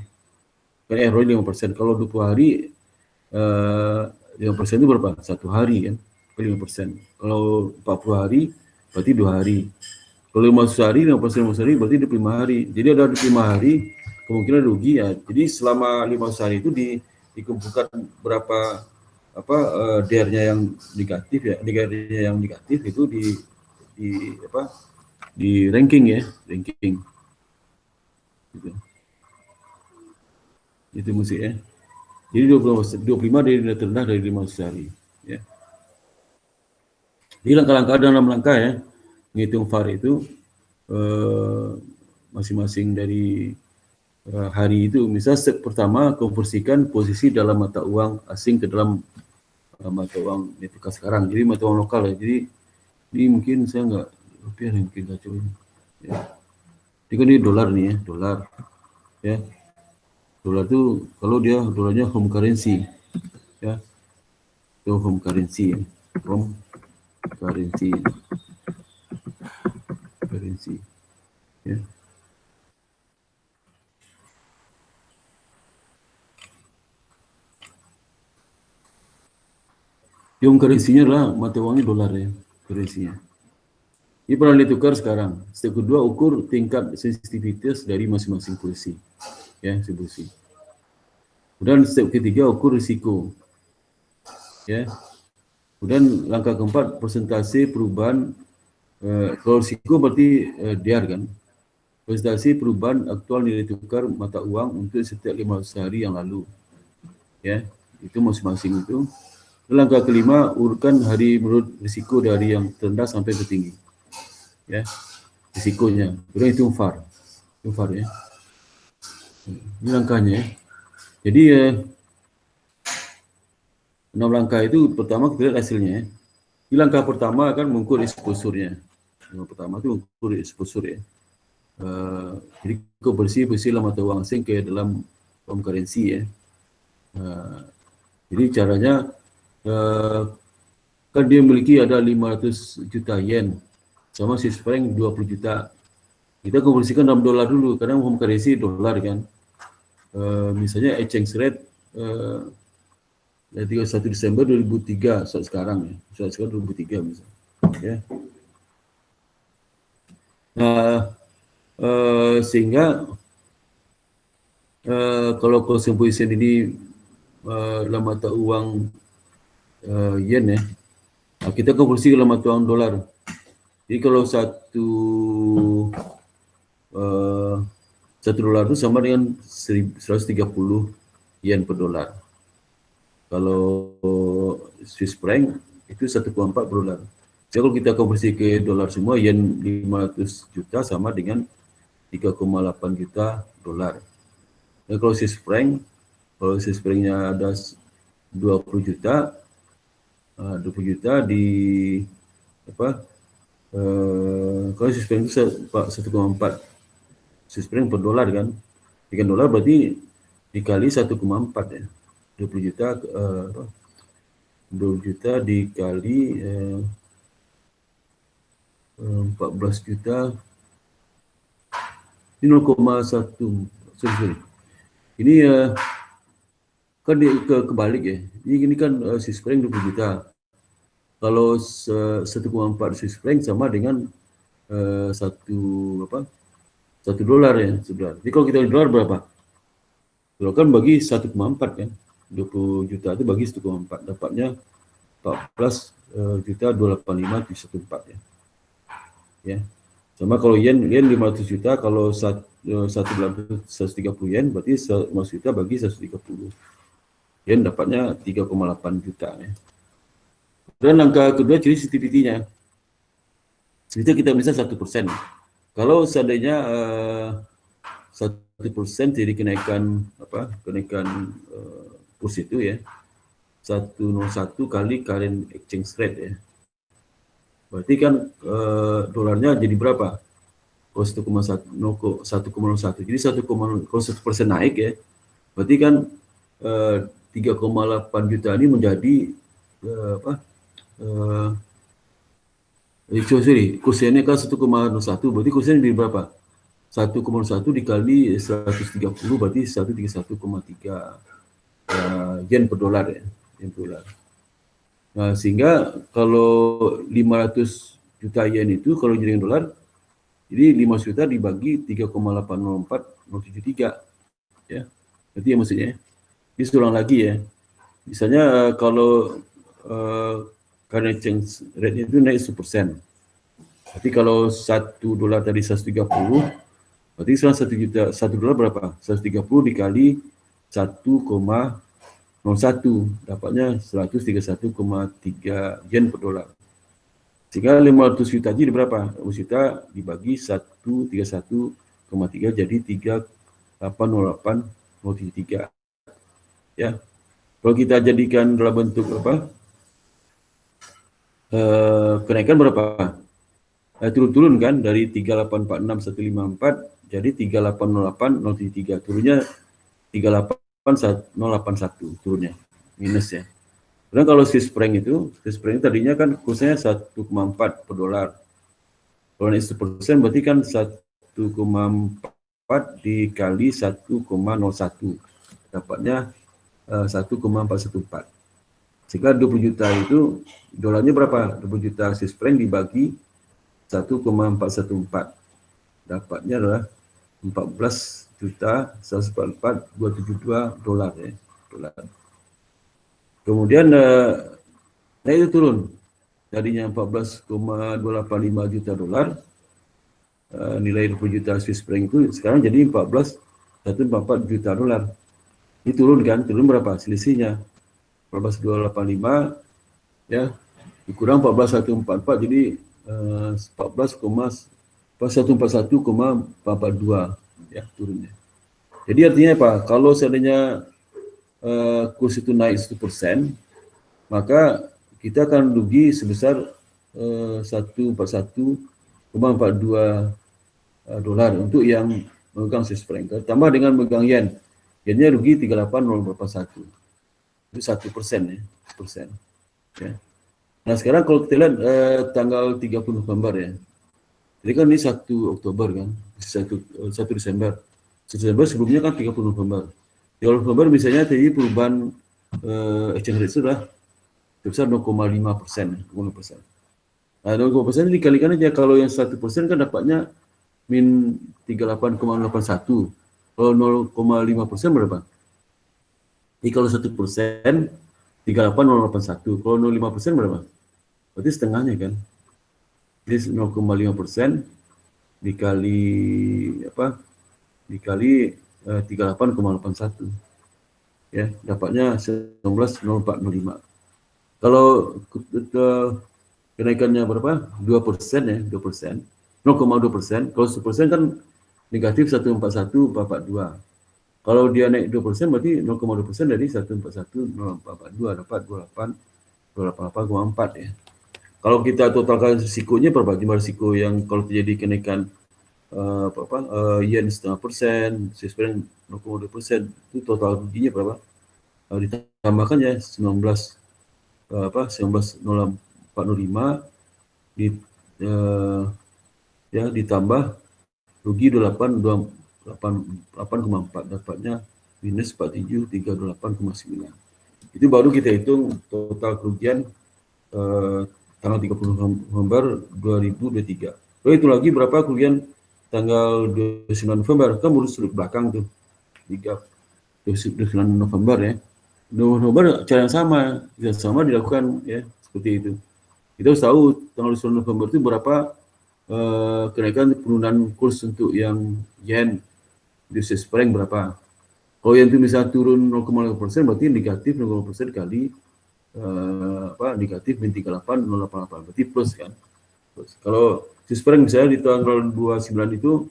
Kan error 5%. Kalau 20 hari 5% itu berapa? 1 hari kan. 5%. Kalau 40 hari berarti 2 hari. Kalau 500 hari, 5% hari berarti 25 hari. Jadi ada 25 hari kemungkinan rugi ya. Jadi selama 500 hari itu dikumpulkan berapa DR-nya yang negatif ya, DR-nya yang negatif itu di ranking ya, ranking. Gitu. Itu mesti ya. Jadi 25 dari nilai terendah dari 500 hari ya. Jadi langkah-langkah ada 6 langkah ya. Menghitung VAR itu masing-masing dari hari itu. Misal step pertama, konversikan posisi dalam mata uang asing ke dalam mata uang nilai tukar sekarang. Jadi mata uang lokal ya. Jadi ini mungkin saya nggak rupiah nih, mungkin kacau ini. Ya. Ini kan ini dolar nih ya, dolar. Ya. Dolar itu kalau dia dolarnya home currency. Ya. Itu home currency. Home currency. Ya. Yang currency-nya adalah mata uangnya dolar ya, currency-nya. Ini pernah ditukar sekarang. Step kedua, ukur tingkat sensitivitas dari masing-masing posisi. Ya, posisi. Kemudian step ketiga, ukur risiko. Ya. Kemudian langkah keempat, persentase perubahan. Kalau risiko berarti DR kan. Persentase perubahan aktual nilai tukar mata uang untuk setiap 500 hari yang lalu. Ya, itu masing-masing itu. Langkah kelima, urutkan hari menurut risiko dari yang terendah sampai ke tinggi. Ya, risikonya. Kemudian itu VAR. Itu VAR ya. Ini langkahnya ya. Jadi 6 langkah itu pertama kita lihat hasilnya ya. Di langkah pertama kan mengukur exposure-nya. Yang pertama itu mengukur exposure ya. Jadi konversi mata uang asing ke dalam home currency ya. Jadi caranya kan dia memiliki ada 500 juta yen sama Swiss franc 20 juta. Kita konversikan dalam dolar dulu karena home currency dolar kan. Misalnya exchange rate dari 31 Desember 2003 saat sekarang ya. Saat sekarang 2003 misalnya. Ya. Sehingga kalau cost position ini dalam mata uang yen ya, kita konversi dalam mata uang dolar. Jadi kalau satu dolar itu sama dengan 130 yen per dolar. Kalau Swiss franc itu 1,4 per dolar. Jadi kalau kita konversi ke dolar semua, yen 500 juta sama dengan 3,8 juta dolar. Dan kalau Swiss franc-nya ada 20 juta, 20 juta di kalau Swiss franc itu 1,4 Swiss franc per dolar kan. Dengan dolar berarti dikali 1,4 ya. 20 juta 20 juta dikali 14 juta. Ini 0,1. Sorry. Ini kan kebalik ya. Ini kan Swiss franc 20 juta. Kalau 1,4 Swiss franc sama dengan $1 ya sebenarnya. Jadi kalau kita dolar berapa? Kalau kan bagi 1,4 kan. 20 juta itu bagi 1,4, dapatnya 14 juta 285 di 1,4 ya. Ya. Sama kalau yen 500 juta, kalau satu bulan 130 yen, berarti 500 juta bagi 130 yen dapatnya 3,8 juta ya. Dan angka kedua ciri sensitivity-nya. Itu kita bisa 1%. Kalau seandainya 1% jadi kenaikan kurs itu ya, 101 kali current exchange rate ya. Berarti kan dolarnya jadi berapa? Kalau 1,1, jadi 1% naik ya, berarti kan 3,8 juta ini menjadi kursinya kan 1,1, berarti kursinya jadi berapa? 1,1 dikali 130 berarti 131,3 yen per dolar ya, yen per dolar. Nah, sehingga kalau 500 juta yen itu kalau jadi dolar, jadi 5 juta dibagi 3,804073 ya. Berarti ya maksudnya. Ini ulang lagi ya. Misalnya kalau current exchange rate itu naik 10%. Berarti kalau $1 tadi 130, berarti sekarang 1 juta, $1 berapa? 130 dikali 1,01, dapatnya 131,3 yen per dolar. Sehingga 500 juta jadi berapa? 500 juta dibagi 131,3 jadi 3,808,073. Ya. Kalau kita jadikan dalam bentuk kenaikan berapa? Turun-turun kan dari 3846154 jadi 3808073, turunnya 38081 turunnya, minus ya. Karena kalau Swiss franc itu tadinya kan kursnya 1,4 per dolar. Kalau naik 1% berarti kan 1,4 dikali 1,01 dapatnya 1,414. Sehingga 20 juta itu dolarnya berapa? 20 juta Swiss franc dibagi 1,414 dapatnya adalah 14.144.272 dolar ya, dolar. Kemudian itu turun tadinya 14,285 juta dolar, nilai 20 juta Swiss franc itu sekarang jadi 14,144 juta dolar. Ini turun kan, turun berapa selisihnya? 14,285 ya dikurang 14,144 jadi 141,442 ya turunnya. Jadi artinya apa? Kalau seandainya kurs itu naik 1%, maka kita akan rugi sebesar 141,42 dolar untuk yang memegang Swiss franc. Tambah dengan memegang yen, yennya rugi 38,081. Itu 1% ya, 1%. Ya. Nah sekarang kalau kita lihat tanggal 30 November ya, jadi kan ini 1 Oktober kan, 1 Desember. 1 Desember sebelumnya kan 30 November. 30 November misalnya tadi perubahan exchange rate sudah sebesar 0,5%. 0,5%. Nah 0,5% dikalikan aja, kalau yang 1% kan dapatnya min 38,81. Kalau 0,5% berapa? Jadi kalau 1% 38,081. Kalau 0,5% berapa? Berarti setengahnya kan. Jadi 0,5% dikali dikali 38,81. Ya, dapatnya 19,0405. Kalau kenaikannya berapa? 2% ya, 2%. 0,2%. Kalau 1% kan negatif 141,442. Kalau dia naik 2% berarti 0,2% dari 141,0442 dapat 28,4 ya. Kalau kita totalkan risikonya berapa? Jumlah risiko yang kalau terjadi kenaikan yen 0,5%, Swiss franc 0,2%, itu total ruginya berapa? Ditambahkan ya 19 19.0405 di ya ditambah rugi 8,4 dapatnya minus 47.328,9. Itu baru kita hitung total kerugian tanggal 30 November 2023. Lalu itu lagi berapa kerugian tanggal 29 November, kan baru sudut belakang tuh 29 November ya. November cara yang sama dilakukan ya seperti itu. Kita harus tahu tanggal 29 November itu berapa kenaikan penurunan kurs untuk yang yen di Swiss franc berapa. Kalau yang itu misalnya turun 0,5% berarti negatif 0,5% kali negatif min 38,088 berarti plus kan. Plus. Kalau Swiss franc misalnya di tanggal 29 itu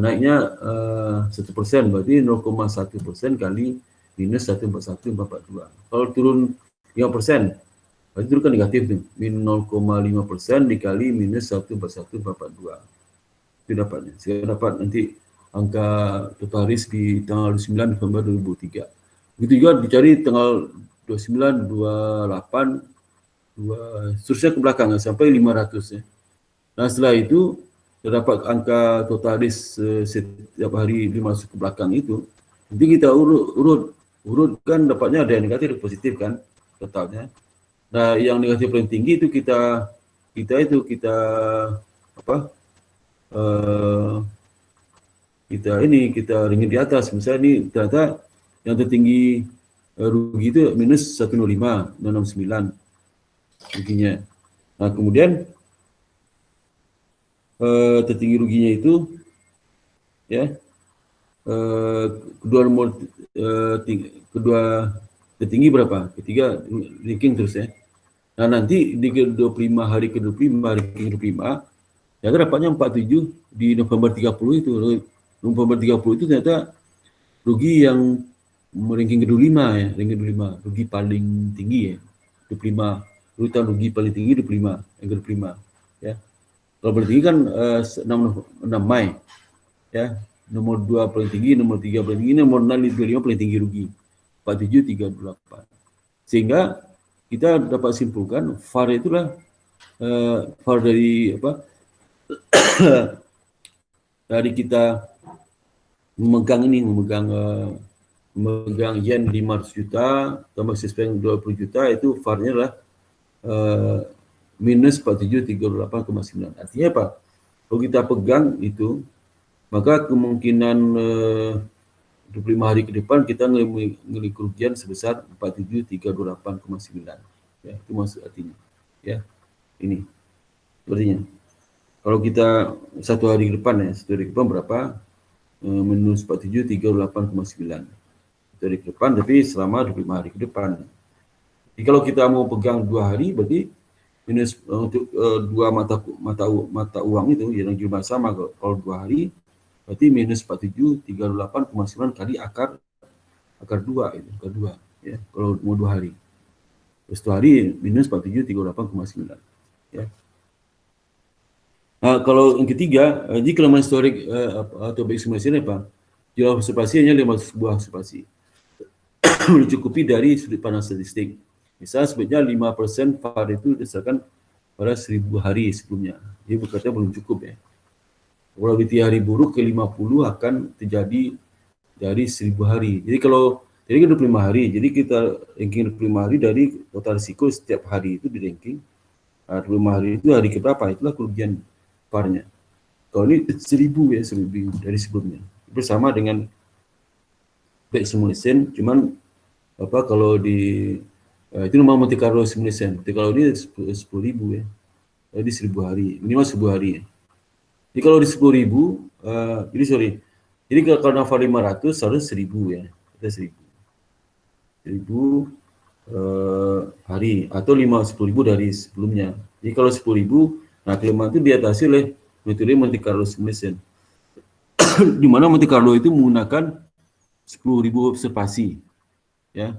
naiknya 1%, berarti 0,1% kali minus 141,442. Kalau turun 5%, berarti itu kan negatif tuh, min 0,5% dikali minus 141,442. Itu dapatnya. Saya dapat nanti angka total risk di tanggal 9 November 2003. Begitu juga dicari tanggal 29, 28, seterusnya ke belakang sampai 500 ya. Nah setelah itu terdapat angka total risk setiap hari 500 ke belakang itu, nanti kita urut kan dapatnya ada yang negatif, positif kan totalnya. Nah yang negatif paling tinggi itu kita ringin di atas. Misalnya ini ternyata yang tertinggi rugi itu minus 105,69 ruginya. Nah kemudian tertinggi ruginya itu ya kedua tertinggi berapa? Ketiga ranking terus ya. Nah nanti di 25 hari ke-25 hari ke-25 ya dapatnya 47 di November 30 itu. November 30 itu ternyata rugi yang ranking ke-25 ya, ranking ke-25, rugi paling tinggi ya. 25 urutan rugi paling tinggi 25, yang ke-25 ya. Kalau paling tinggi kan 6 Mei ya. Nomor 2 paling tinggi, nomor 3 paling tinggi, nomor 4 5 paling tinggi rugi 47,328. Sehingga kita dapat simpulkan VAR itulah VAR dari dari kita memegang yen 500 juta tambah Swiss franc 20 juta, itu VAR-nya adalah minus 47,328,9. Artinya apa? Kalau kita pegang itu, maka kemungkinan 25 hari ke depan kita mengalami kerugian sebesar 47,328,9. Ya, itu maksud artinya. Ya, ini artinya. Kalau kita satu hari ke depan berapa? Minus 47,328,9. Satu hari ke depan, tapi selama 25 hari ke depan. Jadi kalau kita mau pegang 2 hari, berarti minus untuk dua mata uang itu yang jumlah sama. Kalau 2 hari, berarti minus 47,328,9 kali akar 2 itu, akar 2 ya. Kalau mau 2 hari. Terus 2 hari minus 47,328,9 ya. Nah, kalau yang ketiga, jika kelemahan historik atau baik simulasi ini apa? Jumlah observasi hanya 500 buah observasi. Mencukupi dari sudut pandang statistik. Misalnya sebenarnya 5% VAR itu berdasarkan pada 1000 hari sebelumnya. Jadi berkata belum cukup ya. Probability hari buruk ke 50 akan terjadi dari 1000 hari. Jadi kalau jadi 25 hari, jadi kita ranking 25 hari dari total risiko setiap hari itu di ranking. 25 hari itu hari keberapa? Itulah kerugian VAR-nya. Kalau ini 1000 ya, 1000 dari sebelumnya. Bersama dengan back simulation, cuman kalau di itu nama Monte Carlo simulation. Monte Carlo ini 10.000 ya. Jadi 1000 hari, minimal 1000 hari ya. Jadi kalau di 10.000, jadi kalau nafar 500 harus 1000 ya. Kita 1000 hari atau 10.000 dari sebelumnya. Jadi kalau 10.000, nah kelemahan itu diatasi oleh metode Monte Carlo simulation. Di mana Monte Carlo itu menggunakan 10.000 observasi ya.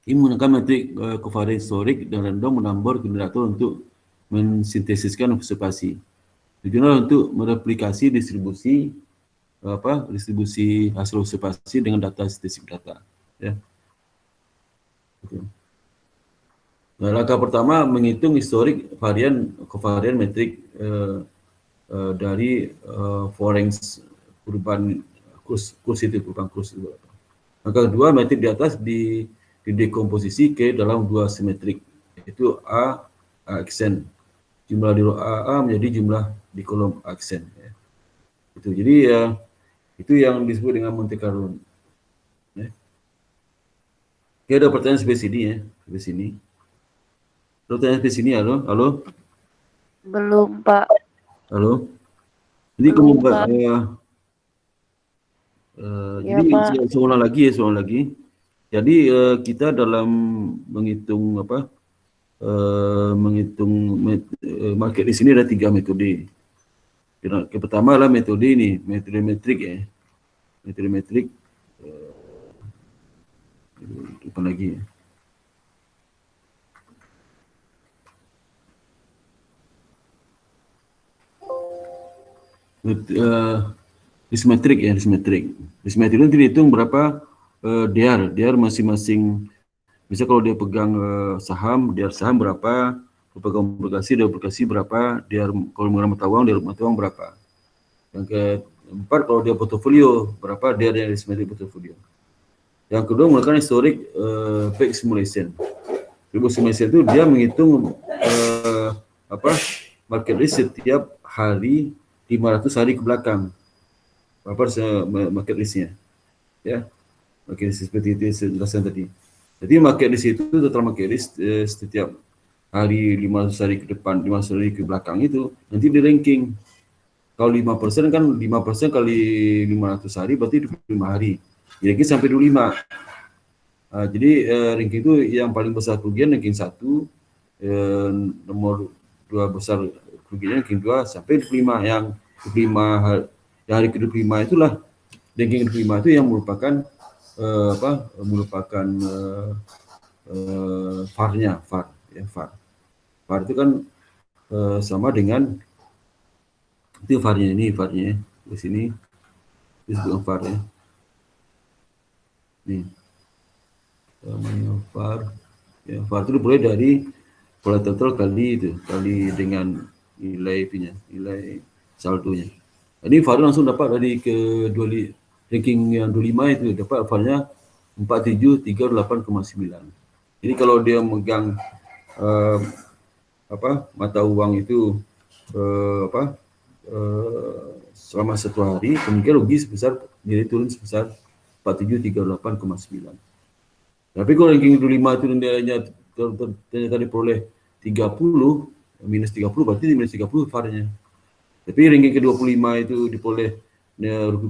Ini menggunakan metrik covariance historik dan random menambah generator untuk mensintesiskan observasi. Tujuannya untuk mereplikasi distribusi hasil observasi dengan data statistik data ya. Gitu. Nah, langkah pertama menghitung historik varian kovarian metrik dari foreign perubahan kurs itu, perubahan kurs itu. Langkah kedua, metrik di atas didekomposisi ke dalam dua simetrik, yaitu A aksen. Jumlah di row A menjadi jumlah di kolom aksen. Ya. Itu. Jadi itu yang disebut dengan Monte Carlo. Ya. Oke, ada pertanyaan sebelah sini ya, sebelah sini. Ada pertanyaan sebelah sini, halo, halo, Belum, Pak. halo. Jadi Belum, kemudian, Pak. Ya, jadi Pak. seorang lagi. Jadi kita dalam menghitung market di sini ada 3 metode. Yang pertama adalah metode ini, metode metrik ya. Metode metrik apa lagi ya? Dismetrik ya, dismetrik. Dismetrik itu dihitung berapa DR masing-masing. Bisa kalau dia pegang saham, DR saham berapa, pegang obligasi berapa, DR kalau menggunakan mata uang berapa. Yang keempat, kalau dia portofolio, berapa DR yang dismetrik portofolio. Yang kedua, menggunakan historic back simulation. Back simulation itu dia menghitung market risk setiap hari 500 hari ke belakang. Apa market risk-nya? Ya, market risk seperti itu saya jelaskan tadi. Jadi market risk itu total market risk setiap hari 500 hari ke depan, 500 hari ke belakang itu nanti di ranking. Kalau 5% kan 5% kali 500 hari berarti 25 hari. Jadi sampai 25. Jadi ranking itu yang paling besar kerugian ranking 1, nomor 2 besar kerugiannya ranking 2 sampai 25. Yang 25 hari ke-25 itulah ranking ke-25 itu yang merupakan VAR-nya, VAR ya, VAR. VAR itu kan sama dengan itu VAR-nya ini, VAR-nya di sini disebut VAR ya. Nih. Namanya VAR. Ya, VAR itu boleh dari pola total kali dengan nilai itunya, nilai saldonya. Ini VAR langsung dapat dari ranking yang 25 itu dapat VAR-nya 4738,9. Jadi kalau dia megang mata uang itu selama 1 hari, kemungkinan rugi nilai turun sebesar 4738,9. Tapi kalau ranking 25 itu ternyata diperoleh 30, minus 30 berarti minus 30 VAR-nya. Tapi ranking ke-25 itu diperoleh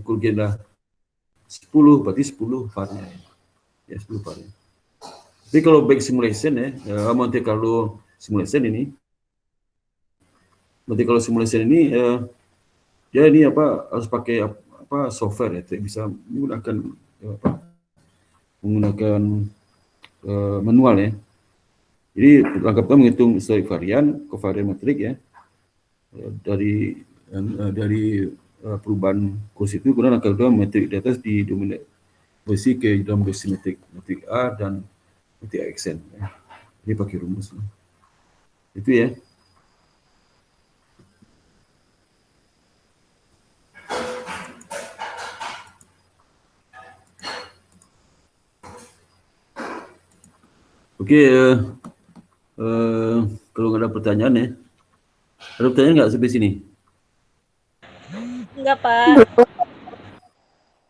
kerugian dah 10, berarti 10 VAR-nya. Ya, 10 VAR-nya. Tapi kalau back simulation ya, Monte Carlo simulation ini, dia ini harus pakai software ya, bisa menggunakan manual ya. Jadi langkah pertama menghitung historic varian, covariant metrik ya, dari perubahan kurs itu, kemudian langkah kedua metrik di atas didominasi ke dalam metrik A dan metrik aksen. Ya. Ini pakai rumus. Itu ya. Oke, kalau nggak ada pertanyaan ya, ada pertanyaan nggak sampai sini? Enggak, Pak.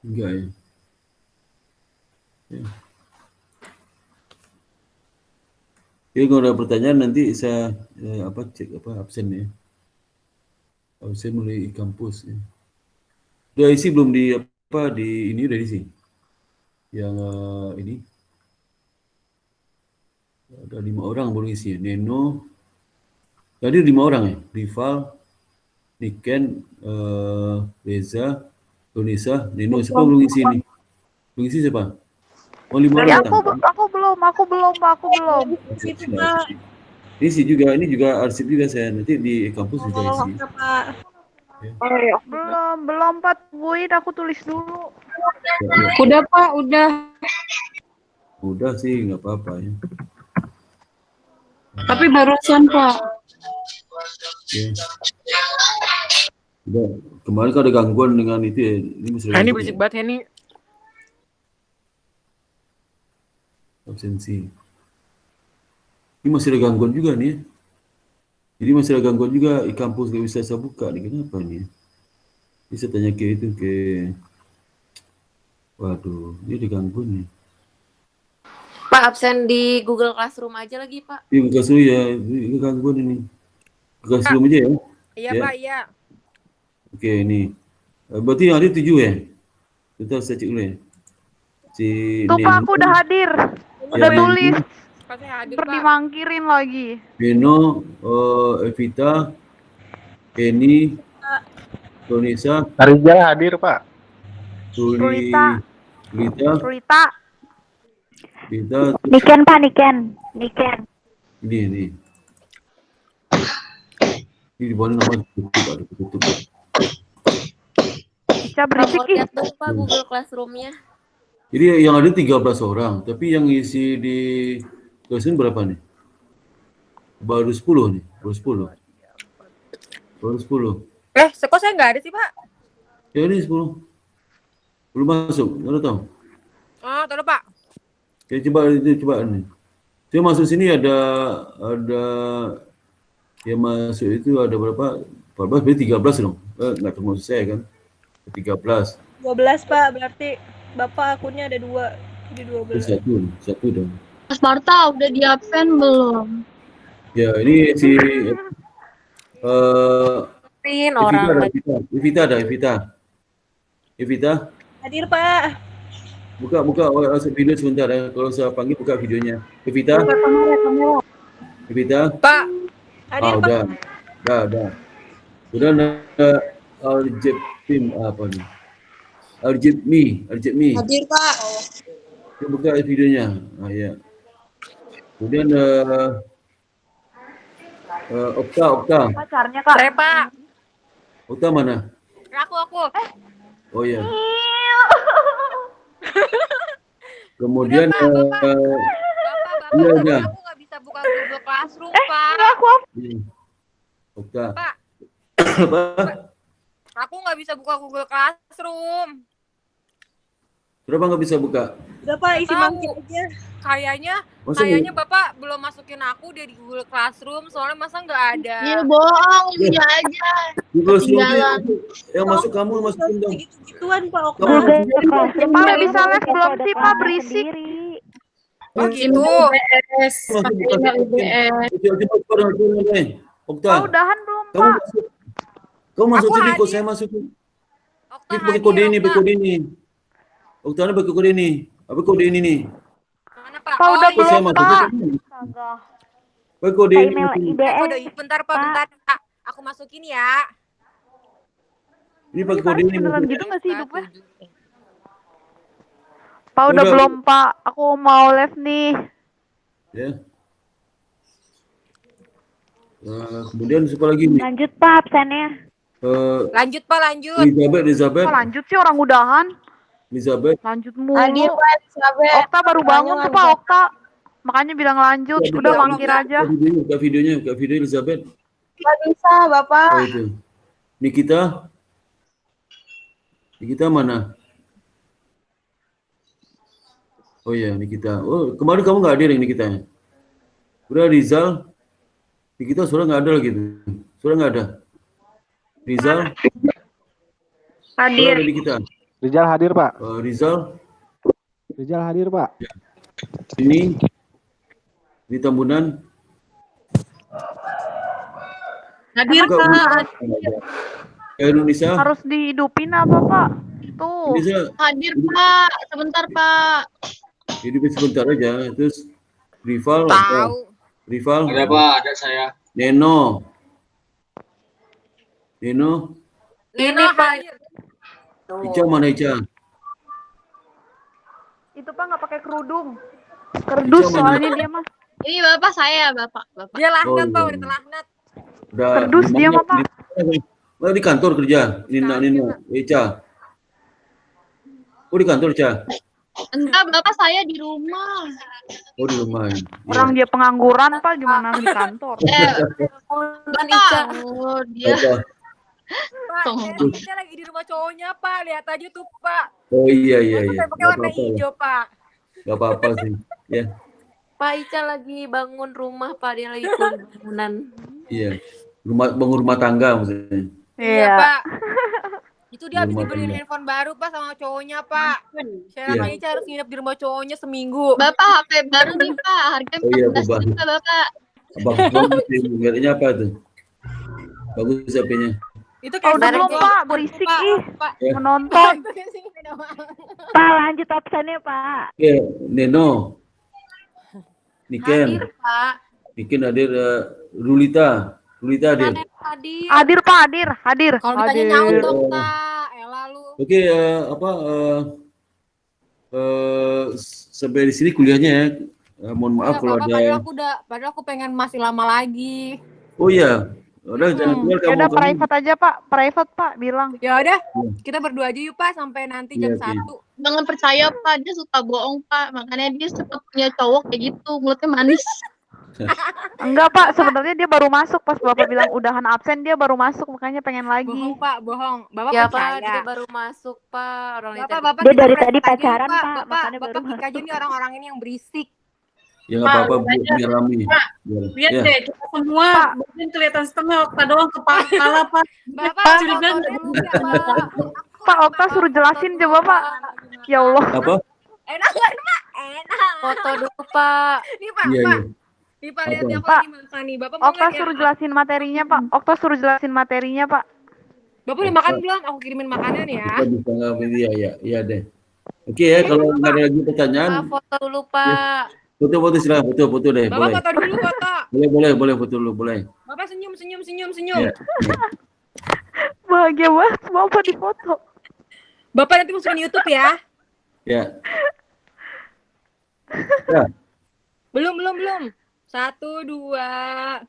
Enggak ya. Oke, kalau ada pertanyaan nanti saya cek absen ya. Absen mulai kampus ya. Udah isi belum di ini udah isi? Yang ini ada 5 orang belum isi ya. Neno tadi 5 orang ya. Rival, Niken, Reza, Donisa, Neno. Siapa belum isi ini? Belum isi siapa? Oh, 5 orang. Aku belum, Pak. Situ, Pak. Isi juga, ini juga arsip juga saya. Nanti di kampus juga isi. Oke, Pak. Ya. Belum, Pak. Tungguin, aku tulis dulu. Ya. Udah, Pak, udah. Udah sih, nggak apa-apa ya. Tapi barusan Pak. Ya. Udah. Kemarin kan ada gangguan dengan itu ya. Ini masih ada Ini gangguan berisik ya? banget ya nih. Absensi. Ini masih ada gangguan juga nih ya. Jadi masih ada gangguan juga di kampus nggak bisa saya buka nih. Kenapa nih? Bisa tanya ke itu ke. Waduh, ini ada gangguan nih. Pak, absen di Google Classroom aja lagi, Pak. Ini buka suhu ya, ini gangguan ini. Buka sebelum aja ya. Iya Ya. Pak, iya. Oke, ini. Berarti yang ada 7 ya? Kita saya cek dulu ya. Si Tuh Pak, aku udah hadir. Udah Neno, tulis. Pak saya hadir Seperti Pak. mangkirin lagi. Neno, Evita, Eni, Tonisa, Rizal hadir, Pak. Rulita. Rita, Rulita. Rita, Pak, Niken. ini. Ini di bawah nama tutup. Ica berisik Mau ih. lihat dong, Pak, Google Classroom-nya. Jadi yang ada 13 orang, tapi yang isi di Classroom berapa nih? Baru 10 nih, baru 10. Kok saya nggak ada sih Pak? Ya ini 10. Belum masuk, nggak tahu. Oh, tahu Pak. Ya coba nih. Saya masuk sini ada yang masuk itu ada berapa? 14, berarti 13 dong. Nggak termasuk saya kan. 13. 12 Pak, berarti Bapak akunnya ada 2. Jadi Itu 12. satu dong. Mas Marta udah di absen belum? Ya ini si Pin orang lagi. Evita. Hadir Pak. Buka video sebentar ya. Kalau saya panggil buka videonya. Evita. Pak, Hadir Pak. Udah. Udah Aljebim apa nih? Aljebmi. Hadir Pak. Kita buka videonya. Ya. Kemudian Okta. Pacarnya Kak. saya Pak. Okta mana? Aku. Oh iya. Kemudian Bapak, iya, udah. aku nggak bisa buka Google Classroom Pak. Enggak aku. Okta. Pak. Apa? Aku nggak bisa buka Google Classroom. Kenapa nggak bisa buka? Udah Pak, isi Tahu. mangkir aja. Masa Kayaknya Bapak belum masukin aku dia di Google Classroom, soalnya masa nggak ada. Iya bohong, iya aja. Google Zoom Ketinggalan. itu yang masuk kamu masukin dong. Gitu-gituan Pak Okta. Kamu Pak udah bisa live belum sih Pak, berisik. Oh gitu. masuk buka. Coba Okta. Pak udahan belum Kamu Pak? masuk. Kamu masuk Aku sini kok hadir. saya masukin. Okta Ini pakai hadir, kode ini, Okta. pakai kode ini. Okta pakai kode ini. Apa kode ini nih? Mana Pak? Pak udah iya. Kok saya belum masukin? Pak? Pakai kode ini. Kode bentar Pak, bentar. Pak. Aku masukin ya. Ini pakai kode ini. Beneran masukin. gitu nggak sih hidupnya? Pak udah Udah. belum Pak? Aku mau live nih. Ya. Kemudian siapa lagi nih? Lanjut Pak absennya. Lanjut Pak, lanjut. Elizabeth. Kok lanjut sih orang udahan? Elizabeth. Lanjut mulu. Hadir, Pak, Elizabeth. Okta baru bangun tuh Pak Okta. Makanya bilang lanjut. Buka, Udah buka, mangkir buka. aja. Buka video Elizabeth. Nggak bisa, Bapak. Oh itu. Nikita mana? Oh iya, Nikita. Oh, kemarin kamu nggak hadir yang Nikita. Udah Rizal. Nikita suara nggak ada lagi tuh. Suara nggak ada. Rizal. Suara ada Nikita. Rizal hadir, Pak. Rizal. Rizal hadir, Pak. Ini Tambunan. Hadir Buka, Kak. Indonesia. Harus dihidupin apa Pak? Tuh. Indonesia. Hadir Pak. Sebentar Pak. Hidupin sebentar aja. Terus Rival. Tahu. Rival. Ada Pak, ada saya. Neno. Neno hadir. Ica mana Ica? Itu Pak nggak pakai kerudung. Kerdus Ica mana? soalnya dia mah. Ini Bapak saya, Bapak. Dia lahnat Oh, Pak, iya. udah terlahnat. Udah Kerdus dia mah, Pak. Di kantor kerja. Nina, Ica. Oh di kantor Ica. Enggak, Bapak saya di rumah. Oh, di rumah. Ya. Orang dia pengangguran, Pak, gimana di kantor? Dan Ica. Oh, dia Apa? Pak, Tunggu. Nenek lagi di rumah cowoknya, Pak. Lihat aja tuh, Pak. Oh iya iya Itu iya. temboknya warna hijau, Pak. Gak apa-apa sih. Ya, Pak Ica lagi bangun rumah, Pak. Dia lagi kuliah bangunan. iya. Bangun rumah tangga maksudnya. Iya, Iya. Pak. Itu dia habis Rumah dibeliin tangga. handphone baru, Pak, sama cowoknya, Pak. Saya Iya. sama Ica harus nginep di rumah cowoknya seminggu. Bapak HP baru nih, Pak. Harganya Oh iya, 14 Bapak. juta, Bapak. Abang bagus sih. Merknya apa tuh? Bagus HP-nya. Itu Oh, udah Dari belum, Jogja. Pak. Berisik, ih. Pak. Ya. Menonton. Pak, lanjut absennya, Pak. Oke, Neno. Niken. Hadir, Pak. Niken hadir. Rulita. Rulita hadir. Nenek hadir. Hadir, Pak, hadir. Hadir. Kalau ditanya Hadir. nyaut dong, Kak. Elah lu. Oke, sampai di sini kuliahnya ya. Mohon maaf Enggak kalau apa-apa, ada. padahal aku pengen masih lama lagi. Oh iya. Udah jangan keluar Ya udah kamu. private aja, Pak. Private, Pak, bilang. Ya udah, Iya. kita berdua aja yuk, Pak, sampai nanti Iya, jam oke. 1. Jangan percaya, Pak. Dia suka bohong, Pak. Makanya dia suka punya cowok kayak gitu. Mulutnya manis. Enggak, Pak. Sebenarnya dia baru masuk pas Bapak bilang udahan absen, dia baru masuk, makanya pengen lagi. Bohong, Pak, bohong. Bapak Ya, Pak. percaya. Dia baru masuk, Pak. Orangnya Bapak Dia kita dari praktek tadi aja yuk, pacaran, Pak, Bapak, makanya baru Bapak kick aja nih orang-orang ini yang berisik. Ya nggak apa-apa, Bu. Biar rame. Lihat Ya. deh, kita semua mungkin kelihatan setengah Okta doang kepala, Pak. Bapak, Curiga foto nggak? dulu nggak, Pak? Pak, Okta suruh jelasin coba, Pak. Ya Allah. Apa? Enak kan, Pak? Enak. Foto dulu, Pak. Nih, Pak, Iya, Pak. iya. Nih, Pak, lihat Apa? yang aku Pak. lagi makan nih. Bapak mau Okta nggak ya? suruh jelasin materinya, Pak. Okta suruh jelasin materinya, Pak. Bapak udah makan belum? Aku kirimin makanan ya. Kita bisa nggak? Iya, iya deh. Oke ya, kalau nggak ada lagi pertanyaan, Pak, foto dulu, Pak. foto-foto silakan, foto-foto deh, Bapak boleh. foto dulu, foto. Boleh foto dulu, boleh. Bapak senyum. Iya. Bahagia banget, Bapak di foto. Bapak nanti masukin YouTube ya. Ya. Ya. Belum. 1, 2.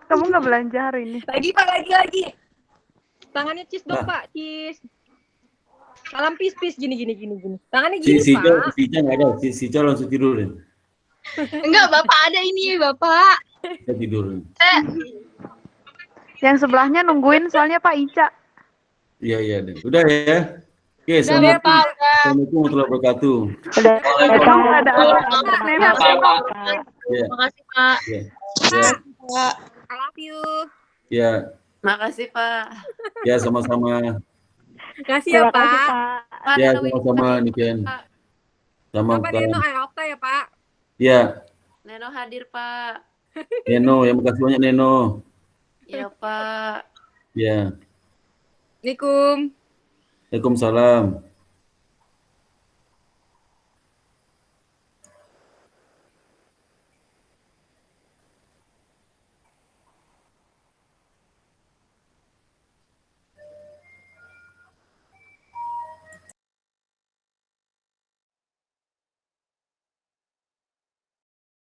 Kamu nggak belanja hari ini? Lagi, Pak, lagi. Tangannya cheese dong, Pak, cheese. Salam pis, gini. Tangannya Si gini, Pak. Ica nggak ada, si Ica langsung tidur deh. Enggak, Bapak ada ini, Bapak. Kita tidur. Yang sebelahnya nungguin soalnya Pak Ica. Iya deh. Udah ya. Oke, Udah, Pak. Assalamualaikum warahmatullahi wabarakatuh. Udah, Emang ada nenek. Ya, Makasih, Pak. ya, ya, I love you. ya, Makasih, Pak. ya sama-sama. Kasih ya, terima kasih, Pak. Pak. Pak, Ya, Neno sama-sama hadir, Niken. Pak. Sama Bapak Neno, Okta ya, Pak. Ya, Neno hadir, Pak. Neno, ya makasih banyak Neno. Iya, Pak. Ya, Assalamualaikum. Waalaikumsalam.